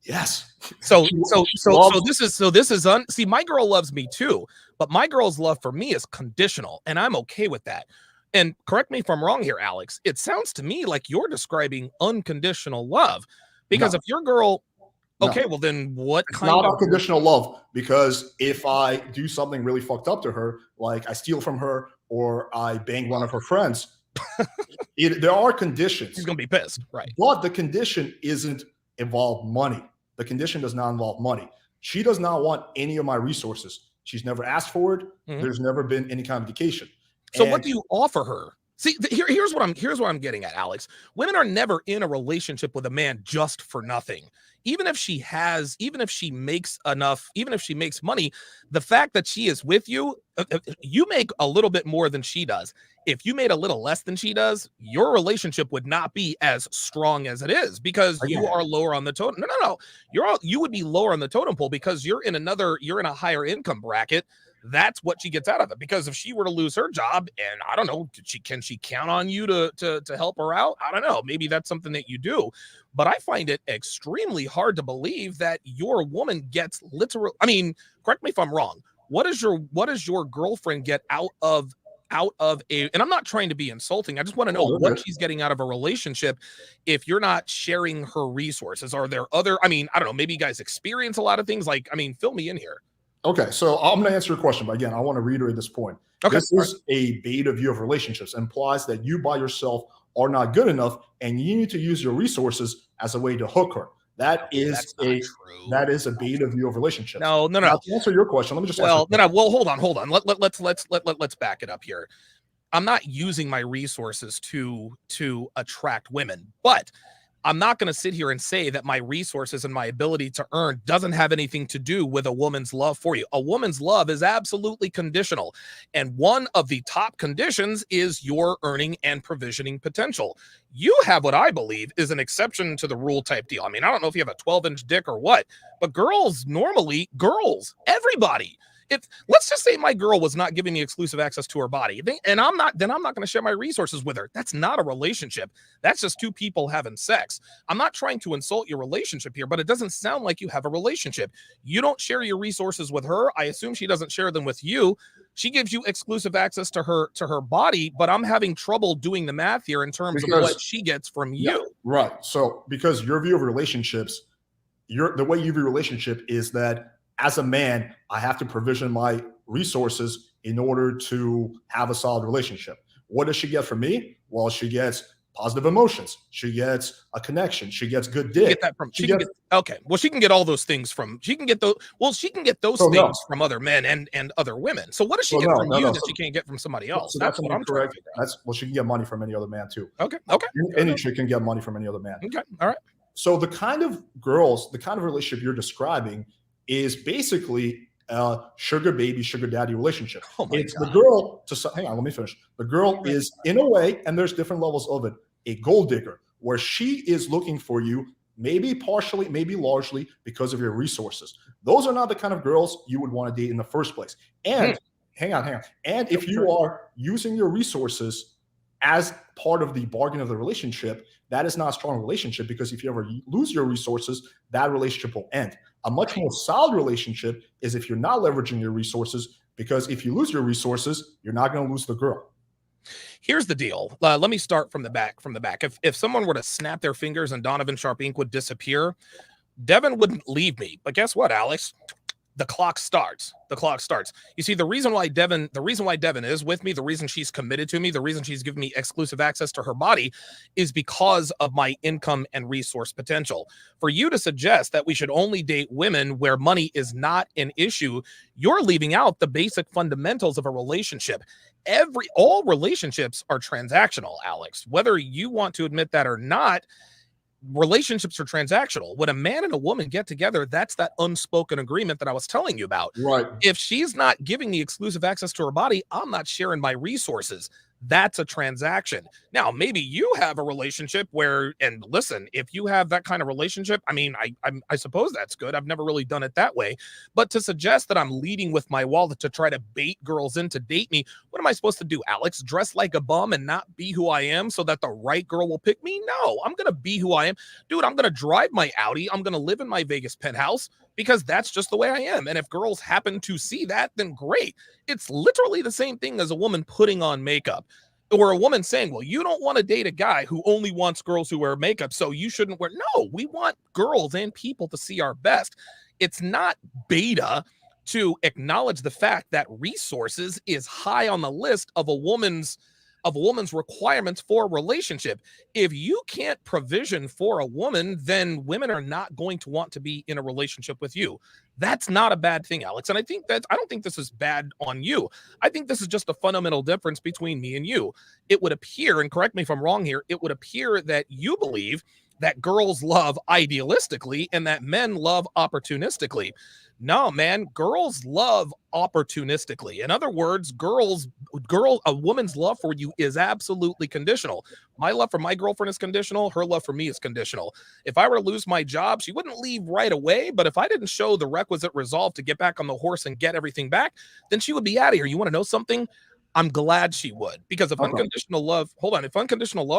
Yes. See, my girl loves me too, but my girl's love for me is conditional, and I'm okay with that. And correct me if I'm wrong here, Alex. It sounds to me like you're describing unconditional love, because if your girl, okay, well then what kind of unconditional love? Because if I do something really fucked up to her, like I steal from her or I bang one of her friends, there are conditions. She's gonna be pissed, right? But the condition isn't involve money. The condition does not involve money. She does not want any of my resources. She's never asked for it. There's never been any kind of indication. So what do you offer her? See, here's what I'm getting at, Alex. Women are never in a relationship with a man just for nothing. Even if she makes enough, even if she makes money, the fact that she is with you, you make a little bit more than she does. If you made a little less than she does, your relationship would not be as strong as it is, because you are lower on the totem. No. You would be lower on the totem pole because you're in a higher income bracket. That's what she gets out of it. Because if she were to lose her job, and I don't know, can she count on you to help her out? I don't know. Maybe that's something that you do. But I find it extremely hard to believe that your woman gets literal. I mean, correct me if I'm wrong. What does your girlfriend get out of a, and I'm not trying to be insulting, I just want to know what she's getting out of a relationship if you're not sharing her resources? Are there other, I mean, I don't know, maybe you guys experience a lot of things, like, I mean, fill me in here. Okay, so I'm going to answer your question, but again, I want to reiterate this point. Okay. This is a beta view of relationships. It implies that you by yourself are not good enough, and you need to use your resources as a way to hook her. That is a beta view of relationships. No. Now, to answer your question, let me just well, hold on. Let's back it up here. I'm not using my resources to attract women, but I'm not going to sit here and say that my resources and my ability to earn doesn't have anything to do with a woman's love for you. A woman's love is absolutely conditional. And one of the top conditions is your earning and provisioning potential. You have what I believe is an exception to the rule type deal. I mean, I don't know if you have a 12-inch dick or what, but everybody. Let's just say my girl was not giving me exclusive access to her body, and I'm not going to share my resources with her. That's not a relationship. That's just 2 people having sex. I'm not trying to insult your relationship here, but it doesn't sound like you have a relationship. You don't share your resources with her. I assume she doesn't share them with you. She gives you exclusive access to her body, but I'm having trouble doing the math here in terms of what she gets from you. Right. So because your view of relationships the way you view relationship is that as a man, I have to provision my resources in order to have a solid relationship. What does she get from me? Well, she gets positive emotions. She gets a connection. She gets good She can dick. get that from She she can gets get okay. Well, she can get all those things from she can get those she can get those so no, things from other men and other women. So what does she so get no, from no, you no. that she can't get from somebody else? So That's that's an what I'm trying to incorrect. figure out. That's well, she can get money from any other man too. Okay. Okay. Fair Any enough. chick can get money from any other man. Okay. All right. So the kind of girls, the kind of relationship you're describing is basically a sugar baby, sugar daddy relationship. Oh my It's the God. girl to hang on, let me finish. The girl Right. is in a way, and there's different levels of it, a gold digger, where she is looking for you, maybe partially, maybe largely because of your resources. Those are not the kind of girls you would want to date in the first place. And hang on. And if you are using your resources as part of the bargain of the relationship, that is not a strong relationship, because if you ever lose your resources, that relationship will end. A much more solid relationship is if you're not leveraging your resources, because if you lose your resources, you're not going to lose the girl. Here's the deal. Let me start from the back. If someone were to snap their fingers and Donovan Sharp Inc. would disappear, Devin wouldn't leave me. But guess what, Alex? The clock starts. You see, the reason why Devin is with me, the reason she's committed to me, the reason she's given me exclusive access to her body is because of my income and resource potential. For you to suggest that we should only date women where money is not an issue, you're leaving out the basic fundamentals of a relationship. All relationships are transactional, Alex. Whether you want to admit that or not, relationships are transactional. When a man and a woman get together, that's that unspoken agreement that I was telling you about. Right. If she's not giving me exclusive access to her body, I'm not sharing my resources. That's a transaction. Now, maybe you have a relationship where, and listen, if you have that kind of relationship, I mean, I suppose that's good. I've never really done it that way. But to suggest that I'm leading with my wallet to try to bait girls in to date me, what am I supposed to do, Alex? Dress like a bum and not be who I am so that the right girl will pick me? No, I'm going to be who I am. Dude, I'm going to drive my Audi. I'm going to live in my Vegas penthouse because that's just the way I am. And if girls happen to see that, then great. It's literally the same thing as a woman putting on makeup or a woman saying, well, you don't want to date a guy who only wants girls who wear makeup, so you shouldn't wear. No, we want girls and people to see our best. It's not beta to acknowledge the fact that resources is high on the list of a woman's requirements for a relationship. If you can't provision for a woman, then women are not going to want to be in a relationship with you. That's not a bad thing, Alex. And I don't think this is bad on you. I think this is just a fundamental difference between me and you. It would appear, and correct me if I'm wrong here, it would appear that you believe that girls love idealistically and that men love opportunistically. No, man, girls love opportunistically. In other words, a woman's love for you is absolutely conditional. My love for my girlfriend is conditional. Her love for me is conditional. If I were to lose my job, she wouldn't leave right away. But if I didn't show the requisite resolve to get back on the horse and get everything back, then she would be out of here. You want to know something? I'm glad she would, because if unconditional love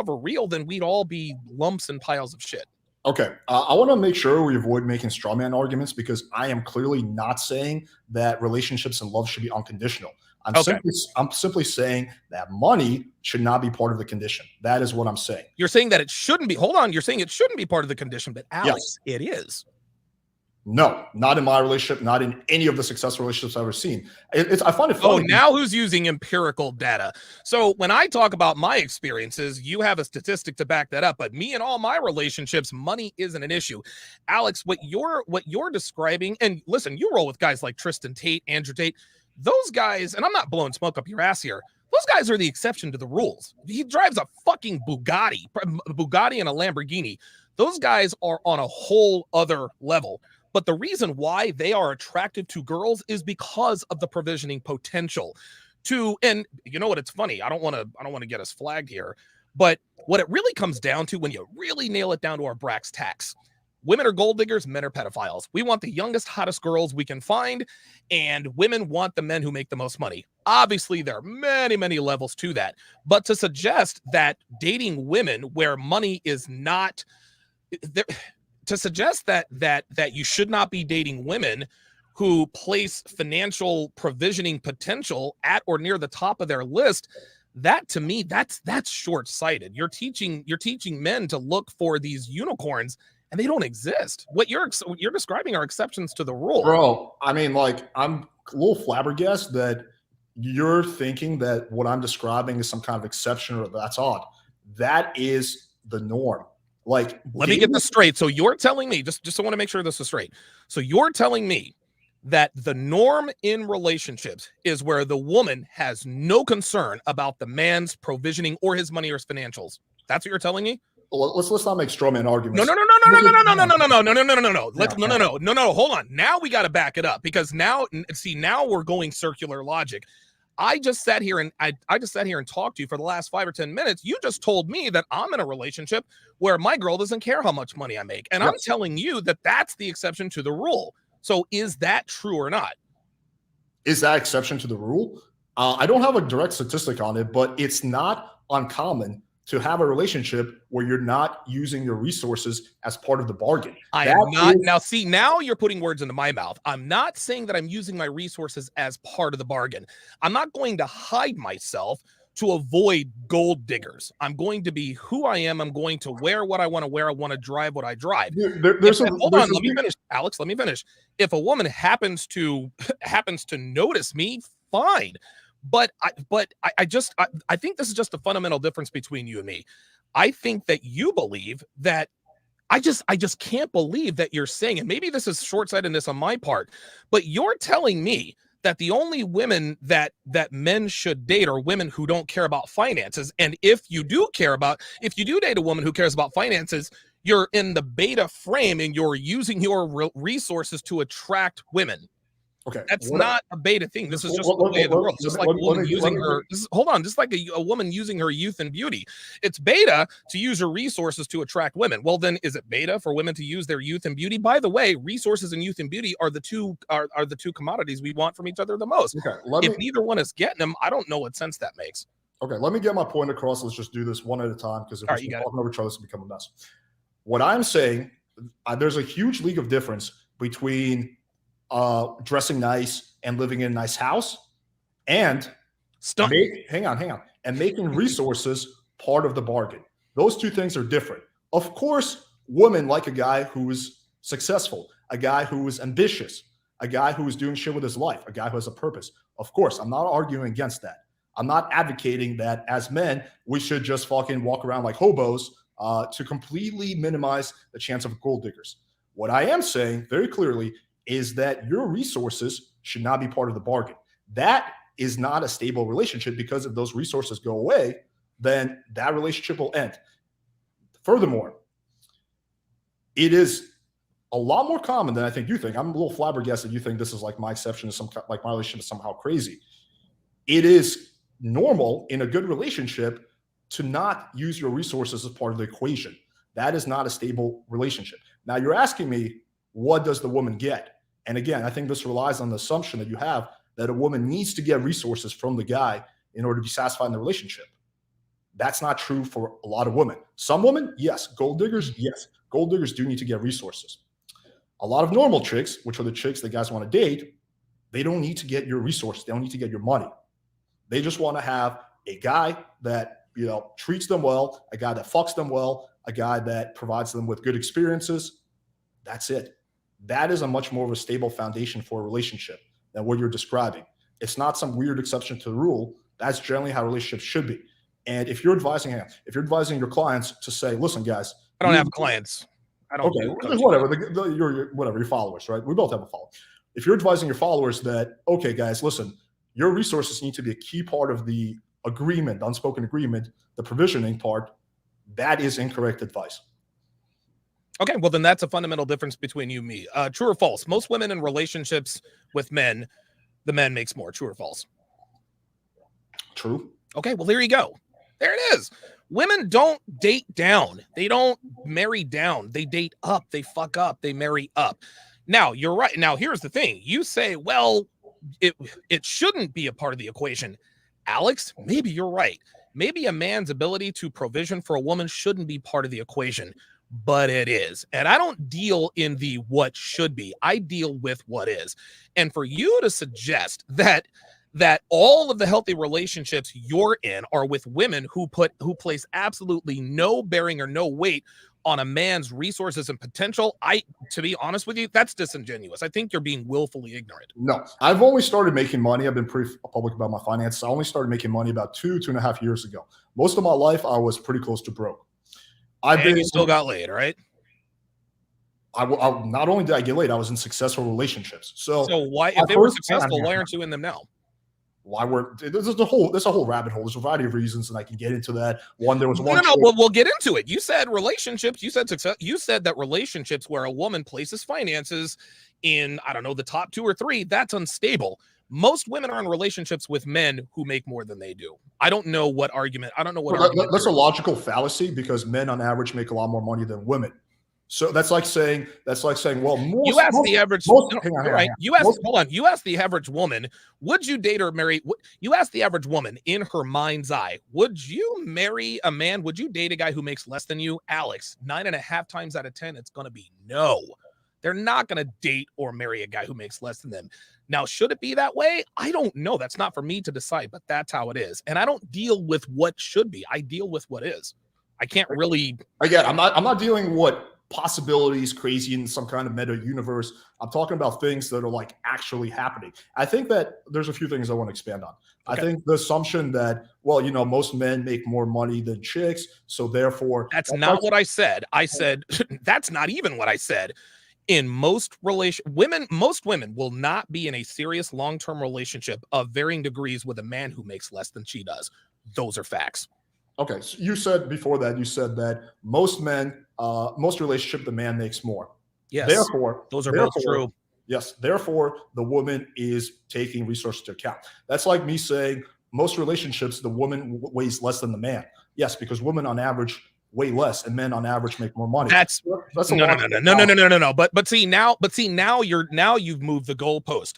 were real, then we'd all be lumps and piles of shit. Okay. I want to make sure we avoid making straw man arguments, because I am clearly not saying that relationships and love should be unconditional. I'm simply saying that money should not be part of the condition. That is what I'm saying. You're saying that it shouldn't be. Hold on. You're saying it shouldn't be part of the condition, but Alex, Yes. it is. No, not in my relationship, not in any of the successful relationships I've ever seen. I find it funny. Oh, now who's using empirical data? So when I talk about my experiences, you have a statistic to back that up. But me and all my relationships, money isn't an issue. Alex, what you're describing, and listen, you roll with guys like Tristan Tate, Andrew Tate. Those guys, and I'm not blowing smoke up your ass here, those guys are the exception to the rules. He drives a fucking Bugatti and a Lamborghini. Those guys are on a whole other level. But the reason why they are attracted to girls is because of the provisioning potential. And you know what? It's funny. I don't want to get us flagged here, but what it really comes down to, when you really nail it down to our brass tacks, women are gold diggers, men are pedophiles. We want the youngest, hottest girls we can find, and women want the men who make the most money. Obviously, there are many, many levels to that. But to suggest that dating women where money is not there, to suggest that you should not be dating women who place financial provisioning potential at or near the top of their list, that to me, that's short-sighted. You're teaching men to look for these unicorns, and they don't exist. What you're describing are exceptions to the rule. Bro, I mean, like, I'm a little flabbergasted that you're thinking that what I'm describing is some kind of exception or that's odd. That is the norm. Like, let me get this straight. So you're telling me, just I want to make sure this is straight. So you're telling me that the norm in relationships is where the woman has no concern about the man's provisioning or his money or his financials. That's what you're telling me? Let's not make straw man arguments. No. Hold on. Now we got to back it up, because now we're going circular logic. I just sat here and talked to you for the last 5 or 10 minutes. You just told me that I'm in a relationship where my girl doesn't care how much money I make, and I'm telling you that that's the exception to the rule. So is that true or not? Is that exception to the rule? I don't have a direct statistic on it, but it's not uncommon to have a relationship where you're not using your resources as part of the bargain. Now you're putting words into my mouth. I'm not saying that I'm using my resources as part of the bargain. I'm not going to hide myself to avoid gold diggers. I'm going to be who I am. I'm going to wear what I want to wear. I want to drive what I drive. Hold on, let me finish, Alex. Let me finish. If a woman happens to notice me, fine. But I think this is just a fundamental difference between you and me. I think that you believe that I just can't believe that you're saying, and maybe this is short-sightedness on my part, but you're telling me that the only women that men should date are women who don't care about finances. And if you do date a woman who cares about finances, you're in the beta frame and you're using your resources to attract women. Okay, that's not a beta thing. This is just the way of the world. Just like a woman using her. Just like a woman using her youth and beauty. It's beta to use her resources to attract women. Well, then, is it beta for women to use their youth and beauty? By the way, resources and youth and beauty are the two commodities we want from each other the most. Okay, if neither one is getting them, I don't know what sense that makes. Okay, let me get my point across. Let's just do this one at a time, because if we're talking over each other, it's become a mess. What I'm saying, there's a huge league of difference between dressing nice and living in a nice house, and hang on, and making resources part of the bargain. Those two things are different. Of course, women like a guy who is successful, a guy who is ambitious, a guy who is doing shit with his life, a guy who has a purpose. Of course, I'm not arguing against that. I'm not advocating that as men, we should just fucking walk around like hobos to completely minimize the chance of gold diggers. What I am saying very clearly is that your resources should not be part of the bargain. That is not a stable relationship, because if those resources go away, then that relationship will end. Furthermore, it is a lot more common than I think you think. I'm a little flabbergasted you think this is like my exception to like my relationship is somehow crazy. It is normal in a good relationship to not use your resources as part of the equation. That is not a stable relationship. Now you're asking me, what does the woman get? And again, I think this relies on the assumption that you have that a woman needs to get resources from the guy in order to be satisfied in the relationship. That's not true for a lot of women. Some women, yes. Gold diggers, yes. Gold diggers do need to get resources. A lot of normal chicks, which are the chicks that guys want to date, they don't need to get your resources. They don't need to get your money. They just want to have a guy that, treats them well, a guy that fucks them well, a guy that provides them with good experiences. That's it. That is a much more of a stable foundation for a relationship than what you're describing. It's not some weird exception to the rule. That's generally how relationships should be. And if you're advising your clients to say, listen, guys, I don't have clients. I don't. Okay, whatever. Your followers, right? We both have a follower. If you're advising your followers that, okay, guys, listen, your resources need to be a key part of the agreement, the unspoken agreement, the provisioning part, that is incorrect advice. Okay, well, then that's a fundamental difference between you and me. True or false? Most women in relationships with men, the man makes more. True or false? True. Okay, well, there you go. There it is. Women don't date down. They don't marry down. They date up. They fuck up. They marry up. Now, you're right. Now, here's the thing. You say, well, it shouldn't be a part of the equation. Alex, maybe you're right. Maybe a man's ability to provision for a woman shouldn't be part of the equation. But it is. And I don't deal in the what should be. I deal with what is. And for you to suggest that all of the healthy relationships you're in are with women who place absolutely no bearing or no weight on a man's resources and potential, to be honest with you, that's disingenuous. I think you're being willfully ignorant. No, I've only started making money. I've been pretty public about my finances. I only started making money about 2.5 years ago. Most of my life, I was pretty close to broke. You still got laid, right? I not only did I get laid, I was in successful relationships. So why, if they were successful, why aren't you in them now? Why there's a whole rabbit hole. There's a variety of reasons, and I can get into that. There was one. No, we'll get into it. You said relationships. You said success. You said that relationships where a woman places finances in, I don't know, the top 2 or 3, that's unstable. Most women are in relationships with men who make more than they do. I don't know what argument. That's a logical fallacy, because men on average make a lot more money than women. So that's like saying, well, you asked the average. You asked the average woman, would you date or marry? You asked the average woman in her mind's eye, would you marry a man? Would you date a guy who makes less than you? Alex, 9.5 times out of 10, it's going to be no. They're not going to date or marry a guy who makes less than them. Now, should it be that way? I don't know. That's not for me to decide, but that's how it is. And I don't deal with what should be. I deal with what is. I can't really. Again, I'm not dealing with what possibilities crazy in some kind of meta universe. I'm talking about things that are like actually happening. I think that there's a few things I want to expand on. Okay. I think the assumption that, well, most men make more money than chicks, so therefore that's not what I said. I said that's not even what I said. In most most women will not be in a serious long-term relationship of varying degrees with a man who makes less than she does. Those are facts. Okay, so you said before that, most relationship, the man makes more. Yes. Therefore, those are both true. Yes. Therefore, the woman is taking resources to account. That's like me saying most relationships, the woman weighs less than the man. Yes, because women on average weigh less, and men on average make more money. That's no. But see now you've moved the goalpost.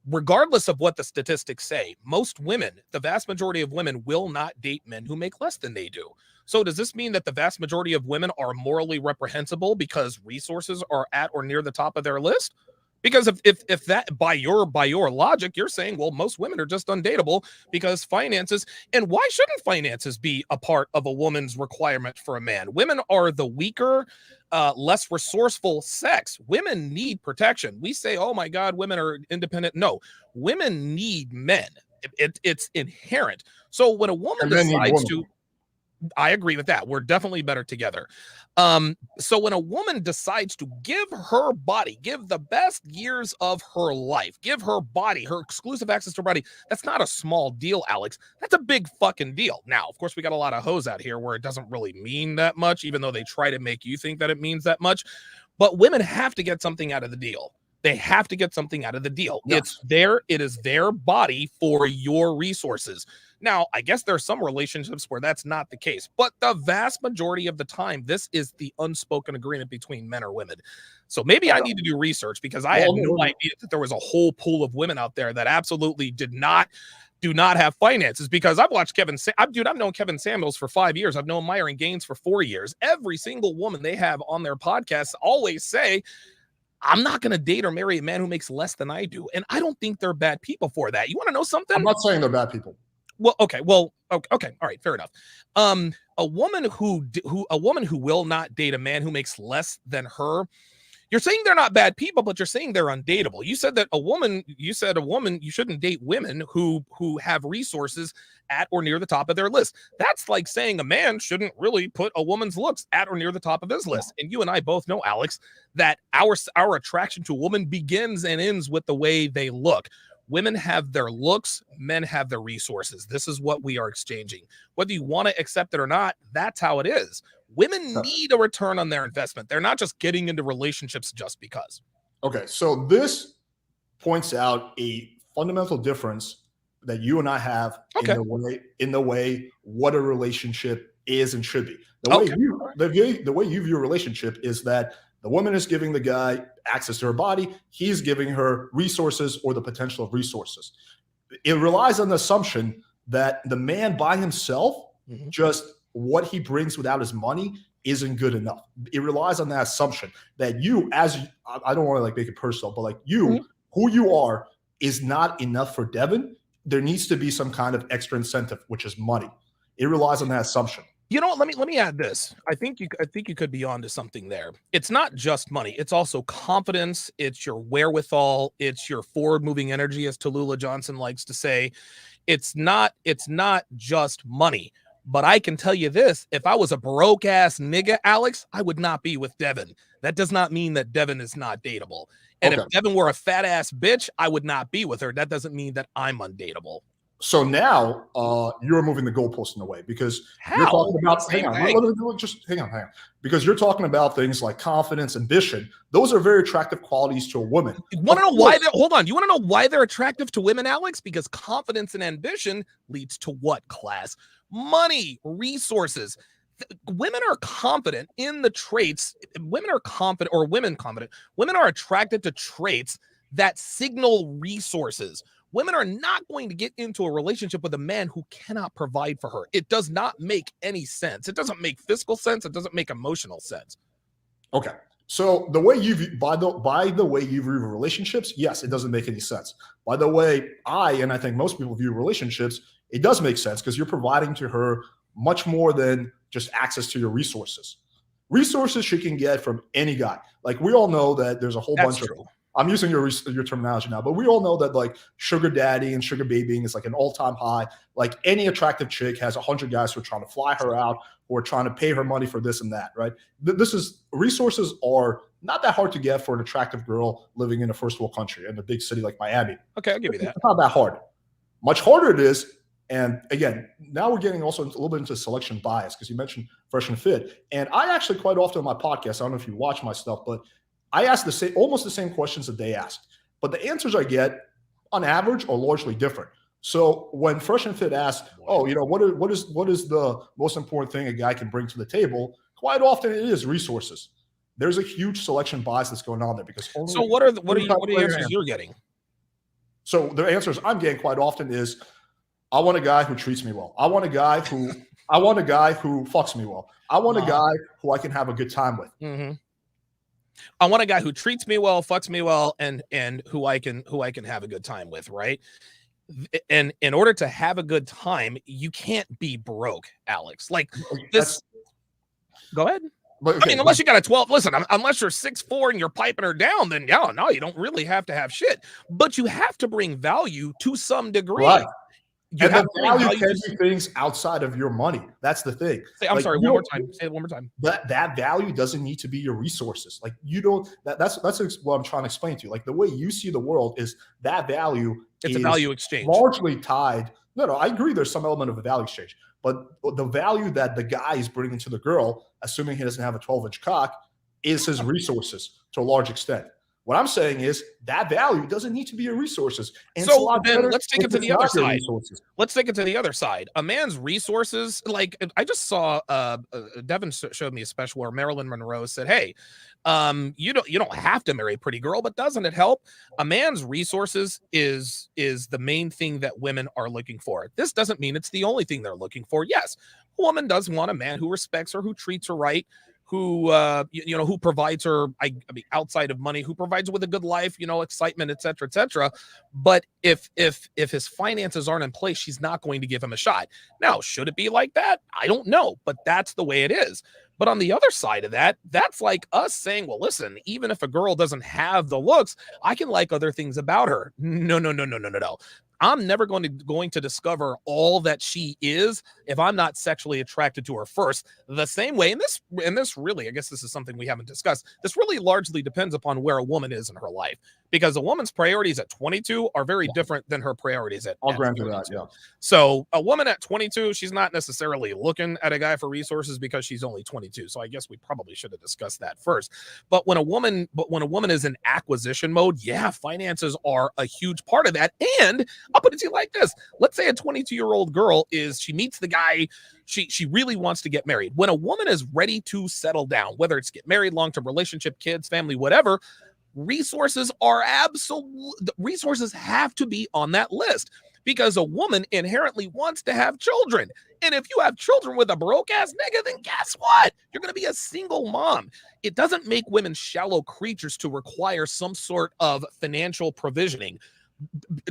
Regardless of what the statistics say, most women, the vast majority of women, will not date men who make less than they do. So does this mean that the vast majority of women are morally reprehensible because resources are at or near the top of their list? Because if that, by your logic, you're saying, well, most women are just undateable because finances, and why shouldn't finances be a part of a woman's requirement for a man? Women are the weaker, less resourceful sex. Women need protection. We say, oh my God, women are independent. No, women need men. It's inherent. So when a woman decides to, I agree with that. We're definitely better together. So when a woman decides to give her body, give the best years of her life, give her body, her exclusive access to her body, that's not a small deal, Alex. That's a big fucking deal. Now, of course, we got a lot of hoes out here where it doesn't really mean that much, even though they try to make you think that it means that much. But women have to get something out of the deal. They have to get something out of the deal. Yes. It is their body for your resources. Now, I guess there are some relationships where that's not the case, but the vast majority of the time, this is the unspoken agreement between men or women. So maybe I need to do research, because I had no idea that there was a whole pool of women out there that absolutely do not have finances. Because I've watched I've known Kevin Samuels for 5 years. I've known Myron Gaines for 4 years. Every single woman they have on their podcasts always say, I'm not going to date or marry a man who makes less than I do. And I don't think they're bad people for that. You want to know something? I'm not saying they're bad people. Well, okay. All right. Fair enough. A woman who will not date a man who makes less than her, you're saying they're not bad people, but you're saying they're undateable. You said a woman, you shouldn't date women who have resources at or near the top of their list. That's like saying a man shouldn't really put a woman's looks at or near the top of his list. And you and I both know, Alex, that our attraction to a woman begins and ends with the way they look. Women have their looks, men have their resources. This is what we are exchanging. Whether you want to accept it or not, that's how it is. Women need a return on their investment. They're not just getting into relationships just because. Okay, so this points out a fundamental difference that you and I have in the way what a relationship is and should be. The way you view a relationship is that the woman is giving the guy access to her body. He's giving her resources or the potential of resources. It relies on the assumption that the man by himself, just what he brings without his money, isn't good enough. It relies on that assumption that you, I don't want to make it personal, but who you are is not enough for Devin. There needs to be some kind of extra incentive, which is money. It relies on that assumption. You know what? Let me add this. I think you could be onto something there. It's not just money. It's also confidence. It's your wherewithal. It's your forward moving energy, as Tallulah Johnson likes to say. It's not just money. But I can tell you this: if I was a broke ass nigga, Alex, I would not be with Devin. That does not mean that Devin is not dateable. And if Okay. Devin were a fat ass bitch, I would not be with her. That doesn't mean that I'm undateable. So now you're moving the goalpost in a way because you're How? talking about. Same Hang on, thing. just hang on. Because you're talking about things like confidence, ambition. Those are very attractive qualities to a woman. You want to know why? Hold on. You want to know why they're attractive to women, Alex? Because confidence and ambition leads to what class? Money, resources. Women are confident in the traits. Women are confident, or women confident. Women are attracted to traits that signal resources. Women are not going to get into a relationship with a man who cannot provide for her. It does not make any sense. It doesn't make fiscal sense. It doesn't make emotional sense. Okay. So the way you by the way you view relationships, yes, it doesn't make any sense. By the way, I think most people view relationships, it does make sense because you're providing to her much more than just access to your resources. Resources she can get from any guy. Like we all know that there's a whole That's bunch true. of. I'm using your terminology now, but we all know that like sugar daddy and sugar babying is like an all-time high. Like any attractive chick has 100 guys who are trying to fly her out or trying to pay her money for this and that, right? This is resources are not that hard to get for an attractive girl living in a first world country in a big city like Miami. Okay, I'll give you that. It's not that hard. Much harder it is. And again, now we're getting also a little bit into selection bias because you mentioned fresh and fit. And I actually quite often on my podcast, I don't know if you watch my stuff, but I ask almost the same questions that they asked. But the answers I get on average are largely different. So when Fresh and Fit asks, "Oh, what is the most important thing a guy can bring to the table?" Quite often it is resources. There's a huge selection bias that's going on there because only. So what are the answers you're getting? So the answers I'm getting quite often is, "I want a guy who treats me well. I want a guy who fucks me well. I want a guy who I can have a good time with." Mm-hmm. I want a guy who treats me well, fucks me well, and who I can have a good time with, right? And in order to have a good time, you can't be broke, Alex. Like this. Go ahead. But, okay, I mean, unless you got a 12, listen, unless you're 6'4" and you're piping her down, then no, you don't really have to have shit. But you have to bring value to some degree. Right. You have the value can be things outside of your money. That's the thing. I'm sorry, one more time. Say it one more time. That value doesn't need to be your resources. Like you don't. That's what I'm trying to explain to you. Like the way you see the world is that value. It's a value exchange. Largely tied. No, I agree. There's some element of a value exchange, but the value that the guy is bringing to the girl, assuming he doesn't have a 12-inch cock, is his resources to a large extent. What I'm saying is that value doesn't need to be your resources. And so then let's take it to the other side. Let's take it to the other side. A man's resources, like I just saw Devin showed me a special where Marilyn Monroe said, "Hey, you don't have to marry a pretty girl, but doesn't it help?" A man's resources is the main thing that women are looking for. This doesn't mean it's the only thing they're looking for. Yes, a woman does want a man who respects her, who treats her right, who who provides her, I mean, outside of money, who provides her with a good life, excitement, etc. But if his finances aren't in place, she's not going to give him a shot. Now, should it be like that? I don't know, but that's the way it is. But on the other side of that, that's like us saying, well, listen, even if a girl doesn't have the looks, I can like other things about her. No. I'm never going to discover all that she is if I'm not sexually attracted to her first. The same way, and this really, I guess this is something we haven't discussed. This really largely depends upon where a woman is in her life, because a woman's priorities at 22 are very different than her priorities at. I'll grant you that. Yeah. So a woman at 22, she's not necessarily looking at a guy for resources because she's only 22. So I guess we probably should have discussed that first. But when a woman is in acquisition mode, yeah, finances are a huge part of that. And I'll put it to you like this. Let's say a 22-year-old girl she meets the guy, she really wants to get married. When a woman is ready to settle down, whether it's get married, long-term relationship, kids, family, whatever, resources have to be on that list, because a woman inherently wants to have children. And if you have children with a broke ass nigga, then guess what? You're going to be a single mom. It doesn't make women shallow creatures to require some sort of financial provisioning.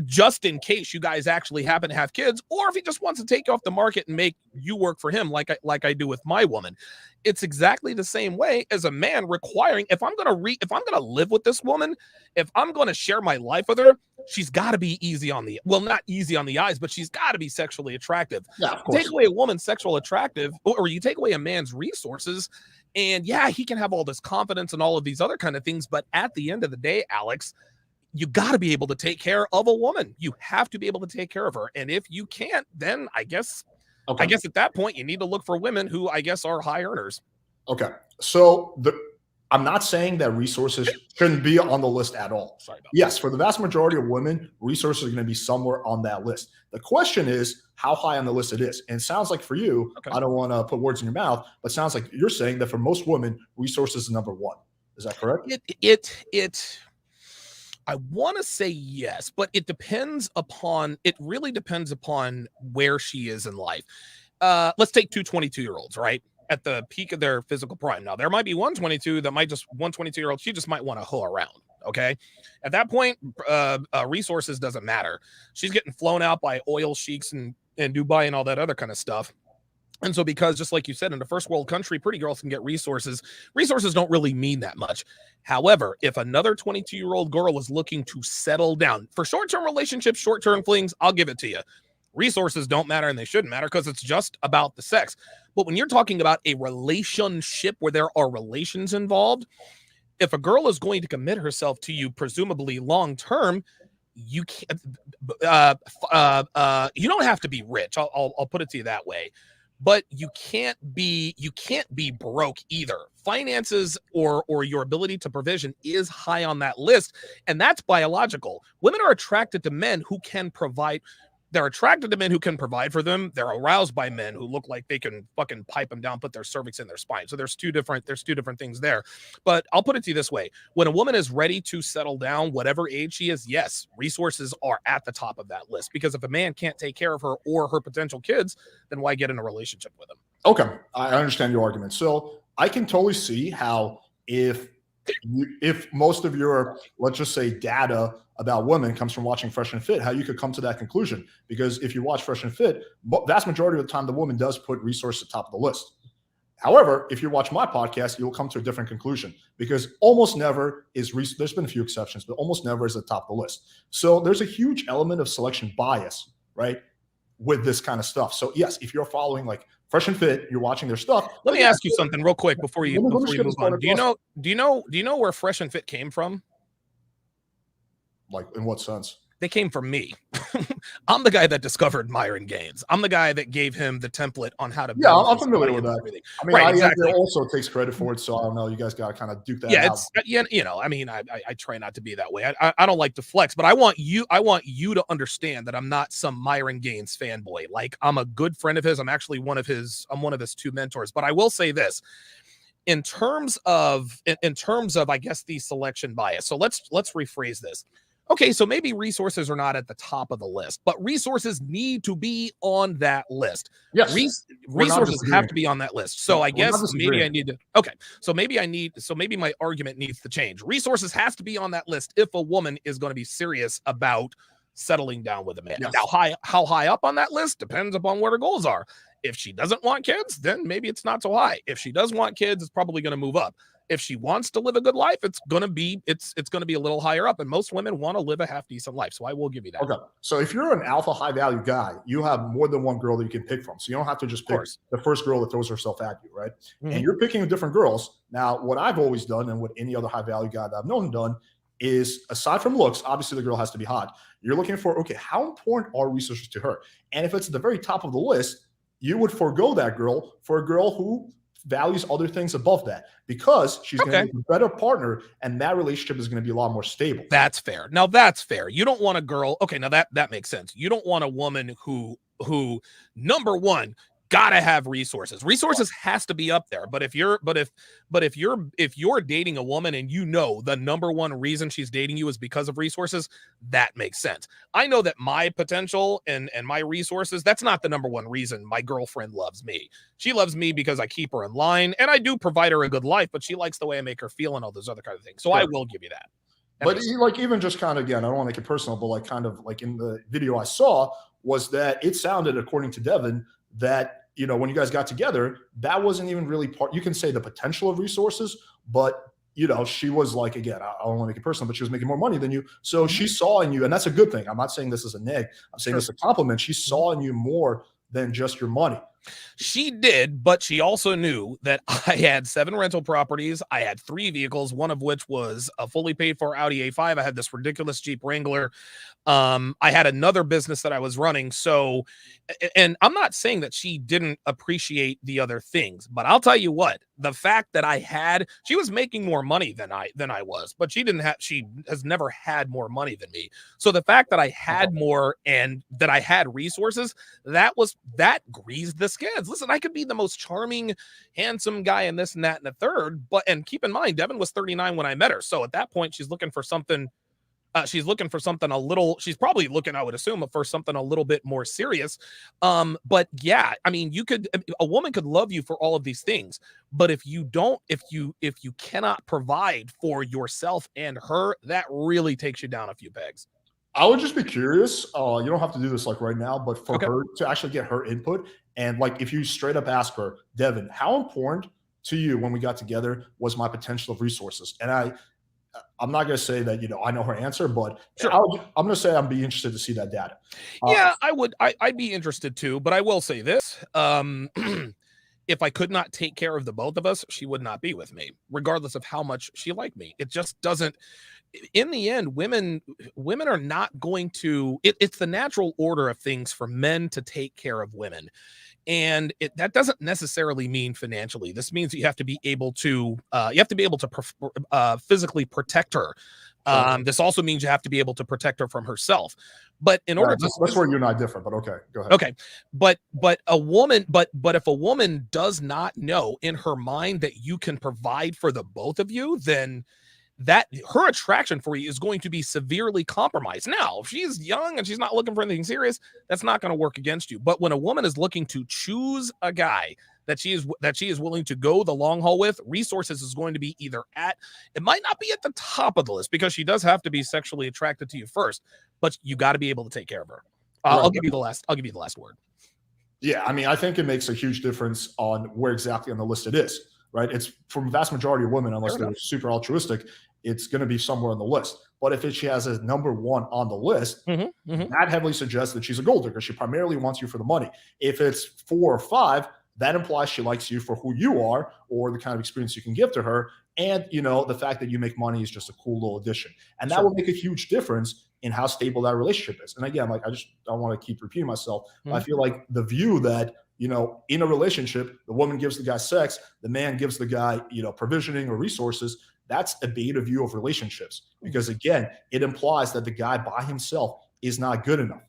just in case you guys actually happen to have kids, or if he just wants to take you off the market and make you work for him like I do with my woman. It's exactly the same way as a man requiring, if I'm gonna live with this woman, if I'm gonna share my life with her, she's got to be easy on the, well, not easy on the eyes, but she's got to be sexually attractive. Yeah, of course. Take away a woman's sexual attractive, or you take away a man's resources, and yeah, he can have all this confidence and all of these other kind of things, but at the end of the day, Alex, you got to be able to take care of a woman. You have to be able to take care of her. And if you can't, then I guess at that point you need to look for women who I guess are high earners. Okay. So I'm not saying that resources shouldn't be on the list at all. Sorry about yes, for the vast majority of women, resources are going to be somewhere on that list. The question is how high on the list it is. And it sounds like for you, I don't want to put words in your mouth, but it sounds like you're saying that for most women, resources is number one. Is that correct? I want to say yes, but it really depends upon where she is in life. Let's take two 22-year-olds, right? At the peak of their physical prime. Now, there might be one 22-year-old, she just might want to hoe around. Okay. At that point, resources doesn't matter. She's getting flown out by oil sheiks and Dubai and all that other kind of stuff. And so, because just like you said, in a first world country, pretty girls can get resources. Resources don't really mean that much. However, if another 22-year-old girl is looking to settle down for short-term relationships, short-term flings, I'll give it to you. Resources don't matter, and they shouldn't matter because it's just about the sex. But when you're talking about a relationship where there are relations involved, if a girl is going to commit herself to you, presumably long-term, you can't. You don't have to be rich. I'll put it to you that way. But you can't be broke either. Finances or your ability to provision is high on that list, and that's biological. Women are attracted to men who can provide. They're attracted to men who can provide for them. They're aroused by men who look like they can fucking pipe them down, put their cervix in their spine. So there's two different things there. But I'll put it to you this way. When a woman is ready to settle down, whatever age she is, yes, resources are at the top of that list. Because if a man can't take care of her or her potential kids, then why get in a relationship with him? Okay. I understand your argument. So I can totally see how if most of your, let's just say, data about women comes from watching Fresh and Fit, how you could come to that conclusion. Because if you watch Fresh and Fit, vast majority of the time, the woman does put resource at the top of the list. However, if you watch my podcast, you'll come to a different conclusion because almost never is, there's been a few exceptions, but almost never is at the top of the list. So there's a huge element of selection bias, right, with this kind of stuff. So yes, if you're following like Fresh and Fit, you're watching their stuff. Let me ask you something real quick before you move on. Do you know where Fresh and Fit came from? Like in what sense? They came from me. I'm the guy that discovered Myron Gaines. I'm the guy that gave him the template on how to. Yeah, I'm familiar with that. Everything. I mean, exactly. Also takes credit for it, so I don't know. You guys got to kind of duke that out. I mean, I try not to be that way. I don't like to flex, but I want you to understand that I'm not some Myron Gaines fanboy. Like, I'm a good friend of his. I'm actually one of his two mentors. But I will say this. In terms of, I guess, the selection bias. So let's rephrase this. Okay, so maybe resources are not at the top of the list, but resources need to be on that list. Yes, resources have to be on that list. So I guess maybe I need to. Okay, so maybe my argument needs to change. Resources has to be on that list if a woman is going to be serious about settling down with a man. Yes. Now, how high up on that list depends upon what her goals are. If she doesn't want kids, then maybe it's not so high. If she does want kids, it's probably going to move up. If she wants to live a good life, it's gonna be a little higher up, and most women want to live a half decent life. So I will give you that. Okay. So if you're an alpha high value guy, you have more than one girl that you can pick from. So you don't have to just pick the first girl that throws herself at you, right? Mm-hmm. And you're picking different girls. Now, what I've always done, and what any other high value guy that I've known done, is aside from looks, obviously the girl has to be hot. You're looking for, okay, how important are resources to her? And if it's at the very top of the list, you would forego that girl for a girl who values other things above that because she's going to be a better partner, and that relationship is going to be a lot more stable. That's fair. Now that's fair. You don't want a girl. Okay, now that makes sense. You don't want a woman who number one, gotta have resources. Resources has to be up there. But if you're dating a woman and you know the number one reason she's dating you is because of resources, that makes sense. I know that my potential and my resources, that's not the number one reason my girlfriend loves me. She loves me because I keep her in line and I do provide her a good life, but she likes the way I make her feel and all those other kind of things. So I will give you that. But like, even just kind of, again, I don't want to make it personal, but like kind of like in the video I saw was that it sounded, according to Devin, that when you guys got together, that wasn't even really part. You can say the potential of resources, but she was like, again, I don't want to make it personal, but she was making more money than you. So she saw in you, and that's a good thing. I'm not saying this is a neg. I'm saying this is a compliment. She saw in you more than just your money. She did, but she also knew that I had 7 rental properties. I had 3 vehicles, one of which was a fully paid for Audi A5. I had this ridiculous Jeep Wrangler. I had another business that I was running. So, and I'm not saying that she didn't appreciate the other things, but I'll tell you what, the fact that she was making more money than I was, but she has never had more money than me. So the fact that I had more and that I had resources, that greased the skids. Listen, I could be the most charming, handsome guy and this and that and the third, and keep in mind, Devin was 39 when I met her. So at that point, she's looking for something. She's probably looking, I would assume, for something a little bit more serious. But yeah, I mean, a woman could love you for all of these things, but if you cannot provide for yourself and her, that really takes you down a few pegs. I would just be curious. You don't have to do this like right now, but for her to actually get her input, and like if you straight up ask her, Devin, how important to you when we got together was my potential of resources? And I'm not going to say that, I know her answer, but sure. I'm going to say I'd be interested to see that data. Yeah, I would. I'd be interested too, but I will say this. If I could not take care of the both of us, she would not be with me, regardless of how much she liked me. It just doesn't. In the end, women are not going to. It's the natural order of things for men to take care of women. And that doesn't necessarily mean financially. This means you have to be able to physically protect her. This also means you have to be able to protect her from herself. But in order to, that's where you and I differ. But okay, go ahead. Okay, but if a woman does not know in her mind that you can provide for the both of you, then that her attraction for you is going to be severely compromised. Now, if she's young and she's not looking for anything serious, that's not going to work against you. But when a woman is looking to choose a guy that she is willing to go the long haul with, resources is going to be it might not be at the top of the list, because she does have to be sexually attracted to you first, but you got to be able to take care of her. Right. I'll give you the last word. Yeah, I mean, I think it makes a huge difference on where exactly on the list it is. Right? It's from a vast majority of women, unless they're super altruistic, it's going to be somewhere on the list. But if she has a number 1 on the list, that heavily suggests that she's a gold digger. She primarily wants you for the money. If it's 4 or 5, that implies she likes you for who you are, or the kind of experience you can give to her. And, the fact that you make money is just a cool little addition. And that will make a huge difference in how stable that relationship is. And again, like, I don't want to keep repeating myself. I feel like the view that, in a relationship, the woman gives the guy sex, the man gives the guy, provisioning or resources. That's a beta view of relationships, because again, it implies that the guy by himself is not good enough.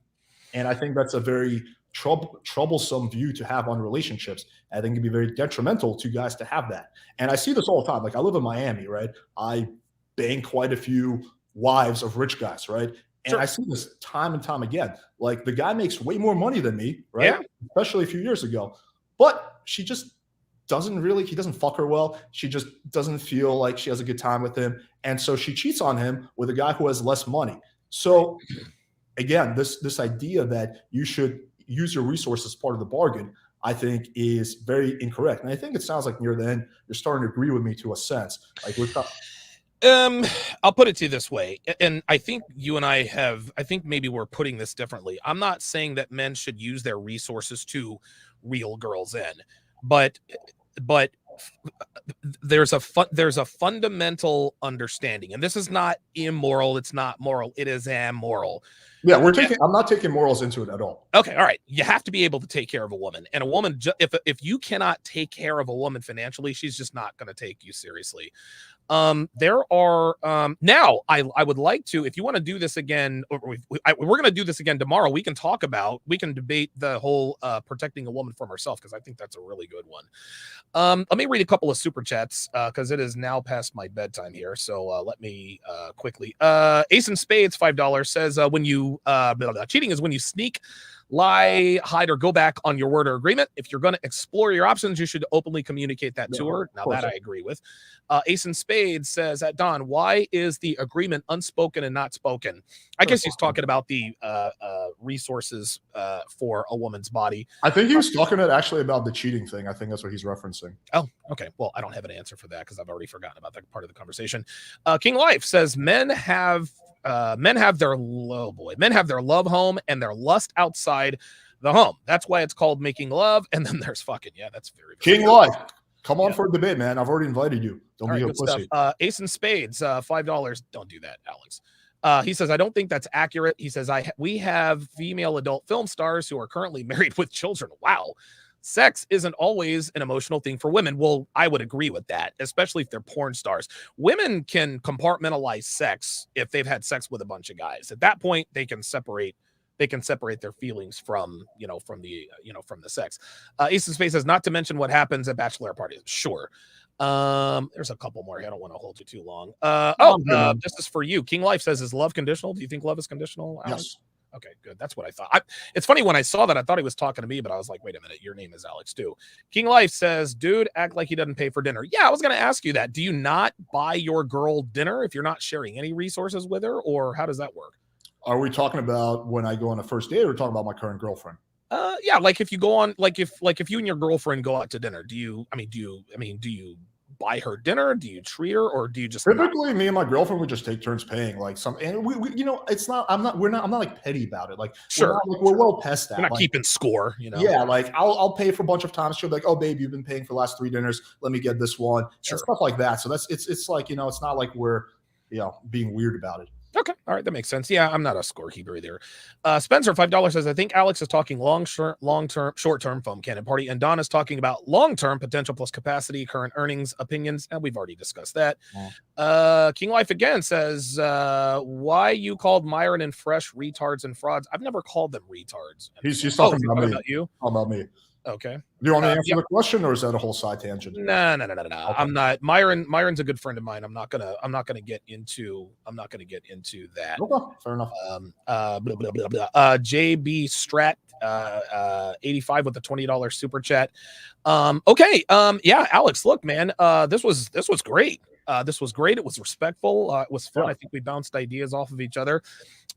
And I think that's a very troublesome view to have on relationships. I think it'd be very detrimental to guys to have that. And I see this all the time. Like, I live in Miami, right? I bang quite a few wives of rich guys, right? And I see this time and time again. Like, the guy makes way more money than me, right? Yeah. Especially a few years ago. But she just he doesn't fuck her well. She just doesn't feel like she has a good time with him. And so she cheats on him with a guy who has less money. So again, this idea that you should use your resources as part of the bargain, I think, is very incorrect. And I think it sounds like near the end, you're starting to agree with me to a sense. Like, I'll put it to you this way, and I think you and I think maybe we're putting this differently. I'm not saying that men should use their resources to reel girls in, but there's a fundamental understanding, and this is not immoral. It's not moral. It is amoral. Yeah, I'm not taking morals into it at all. Okay, all right. You have to be able to take care of a woman, and a woman, if you cannot take care of a woman financially, she's just not going to take you seriously. There are now I would like to, if you want to do this again, we're going to do this again tomorrow. We can debate the whole protecting a woman from herself, because I think that's a really good one. Let me read a couple of super chats, because it is now past my bedtime here. So let me quickly. Ace and Spades $5 says when you cheating is when you sneak lie, hide, or go back on your word or agreement. If you're going to explore your options, you should openly communicate that to her. Now, that I agree with. Ace in Spades says, at Don, why is the agreement unspoken and not spoken? I guess he's talking about the resources for a woman's body. I think he was talking actually about the cheating thing. I think that's what he's referencing. Oh, okay. Well, I don't have an answer for that because I've already forgotten about that part of the conversation. King Life says men have their love home and their lust outside the home. That's why it's called making love. And then there's fucking, yeah, that's very King Life. Come on for a debate, man. I've already invited you. Don't be a pussy. Ace in Spades, $5. Don't do that, Alex. He says, I don't think that's accurate. He says, we have female adult film stars who are currently married with children. Wow. Sex isn't always an emotional thing for women. Well, I would agree with that, especially if they're porn stars. Women can compartmentalize sex if they've had sex with a bunch of guys. At that point, they can separate their feelings from the sex. Ace in Space says, not to mention what happens at bachelor parties. Sure. There's a couple more. I don't want to hold you too long. This is for you. King Life says, is love conditional? Do you think love is conditional, Alex? Yes. Okay, good. That's what I thought. It's funny, when I saw that, I thought he was talking to me, but I was like, wait a minute, your name is Alex too. King Life says, dude, act like he doesn't pay for dinner. Yeah, I was going to ask you that. Do you not buy your girl dinner if you're not sharing any resources with her, or how does that work? Are we talking about when I go on a first date, or talking about my current girlfriend? Yeah, like if you go on, like if you and your girlfriend go out to dinner, do you buy her dinner? Do you treat her, or do you just typically me and my girlfriend would just take turns paying, like and we it's not, I'm not like petty about it. Like, sure, we're well past that. We're not keeping score, Yeah, like I'll pay for a bunch of times. She'll be like, oh babe, you've been paying for the last 3 dinners, let me get this one. Sure. And stuff like that. So it's like, it's not like we're being weird about it. Okay. All right. That makes sense. Yeah. I'm not a scorekeeper either. Spencer, $5 says, I think Alex is talking long-term, short-term foam cannon party. And Don is talking about long-term potential plus capacity, current earnings, opinions. And we've already discussed that. King Life again says, why you called Myron and Fresh retards and frauds? I've never called them retards. He's talking about you. How about me? Okay. Do you want me to answer the question, or is that a whole side tangent? No. Okay. I'm not. Myron's a good friend of mine. I'm not gonna get into that. Okay, fair enough. JB Strat 85 with the $20 super chat. Okay. Yeah, Alex, look, man, this was great. This was great. It was respectful. It was fun. Yeah. I think we bounced ideas off of each other.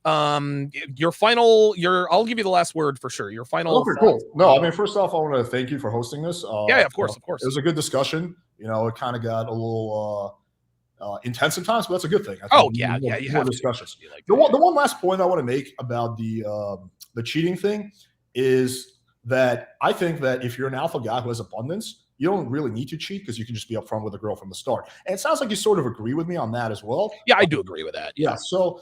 I'll give you the last word for sure. Your final. Okay, cool. No, I mean, first off, I want to thank you for hosting this. Yeah, of course. It was a good discussion. It kind of got a little intense at times, but that's a good thing. Yeah. You have discussions. The one last point I want to make about the cheating thing is that I think that if you're an alpha guy who has abundance, you don't really need to cheat because you can just be upfront with a girl from the start. And it sounds like you sort of agree with me on that as well. Yeah, I do agree with that. Yeah. So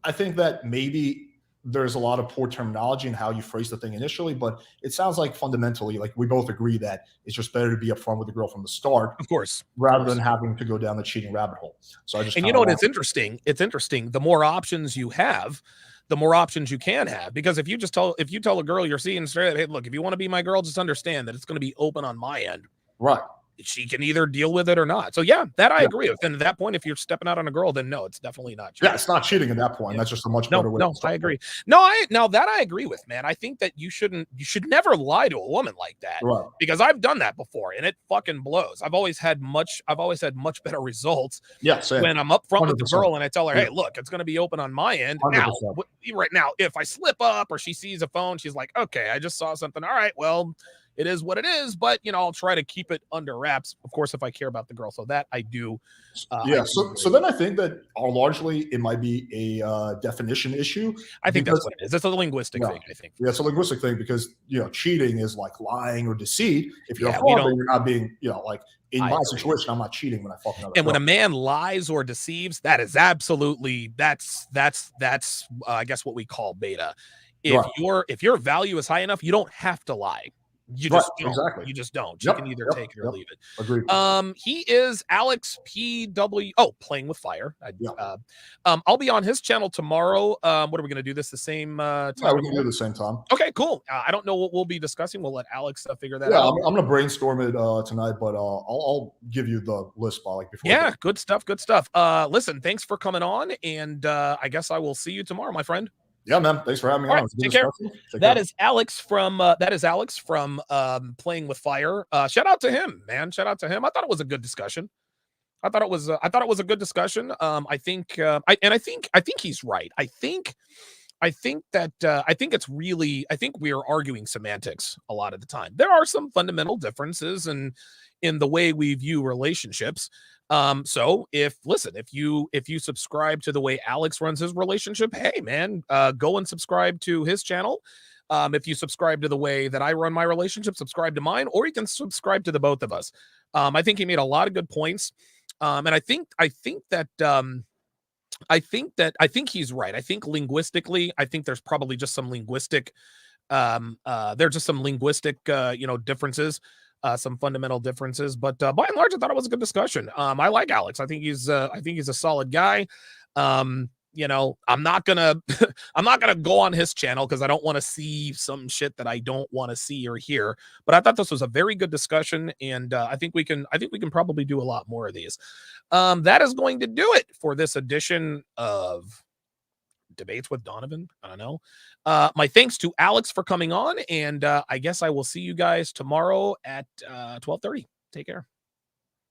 I think that maybe there's a lot of poor terminology in how you phrase the thing initially, but it sounds like fundamentally, like we both agree that it's just better to be upfront with the girl from the start, of course, rather than having to go down the cheating rabbit hole. So and you know what? It's interesting. The more options you have, the more options you can have. Because if you tell a girl you're seeing straight, hey, look, if you want to be my girl, just understand that it's going to be open on my end. Right. She can either deal with it or not. So yeah, that I agree with. And at that point, if you're stepping out on a girl, then no, it's definitely not cheating. Yeah, it's not cheating at that point. Yeah. That's just a much better way. No, I agree. Now that I agree with, man. I think that you should never lie to a woman like that. Right. Because I've done that before and it fucking blows. I've always had much better results. Yeah, same. When I'm up front with the girl and I tell her, hey, look, it's going to be open on my end. 100%. Right now, if I slip up or she sees a phone, she's like, okay, I just saw something. All right, well, it is what it is, but I'll try to keep it under wraps, of course, if I care about the girl. So that I do. So then I think that largely it might be a definition issue. I think that's what it is. It's a linguistic thing, I think. Yeah, it's a linguistic thing because cheating is like lying or deceit. If you're a father, you're not being, like in my situation, I'm not cheating when I fuck another girl. When a man lies or deceives, that is absolutely that's I guess what we call beta. If your value is high enough, you don't have to lie. You just don't. Exactly. You just don't. You can either take it or leave it. Agreed. He is Alex PW. Oh, Playing with Fire. I'll be on his channel tomorrow. What are we going to do? This the same time? Yeah, we can do it the same time. Okay, cool. I don't know what we'll be discussing. We'll let Alex figure that out. I'm going to brainstorm it tonight, but I'll give you the list by before. Yeah, good stuff. Listen, thanks for coming on, and I guess I will see you tomorrow, my friend. Yeah, man. Thanks for having me All on. right, It was a good take care. discussion. Take care. That is Alex from Playing with Fire. Shout out to him, man. Shout out to him. I thought it was a good discussion. I thought it was a good discussion. I think he's right. I think it's really I think we are arguing semantics a lot of the time. There are some fundamental differences in the way we view relationships. So if you subscribe to the way Alex runs his relationship, hey man, go and subscribe to his channel. If you subscribe to the way that I run my relationship, subscribe to mine, or you can subscribe to the both of us. I think he made a lot of good points. And I think he's right. I think linguistically, I think there's probably just some linguistic there's just some linguistic differences, some fundamental differences, but by and large I thought it was a good discussion. I like Alex. I think he's a solid guy. I'm not gonna I'm not gonna go on his channel because I don't want to see some shit that I don't want to see or hear. But I thought this was a very good discussion, and I think we can probably do a lot more of these. That is going to do it for this edition of Debates with Donovan. I don't know. My thanks to Alex for coming on, and I guess I will see you guys tomorrow at 12:30. Take care.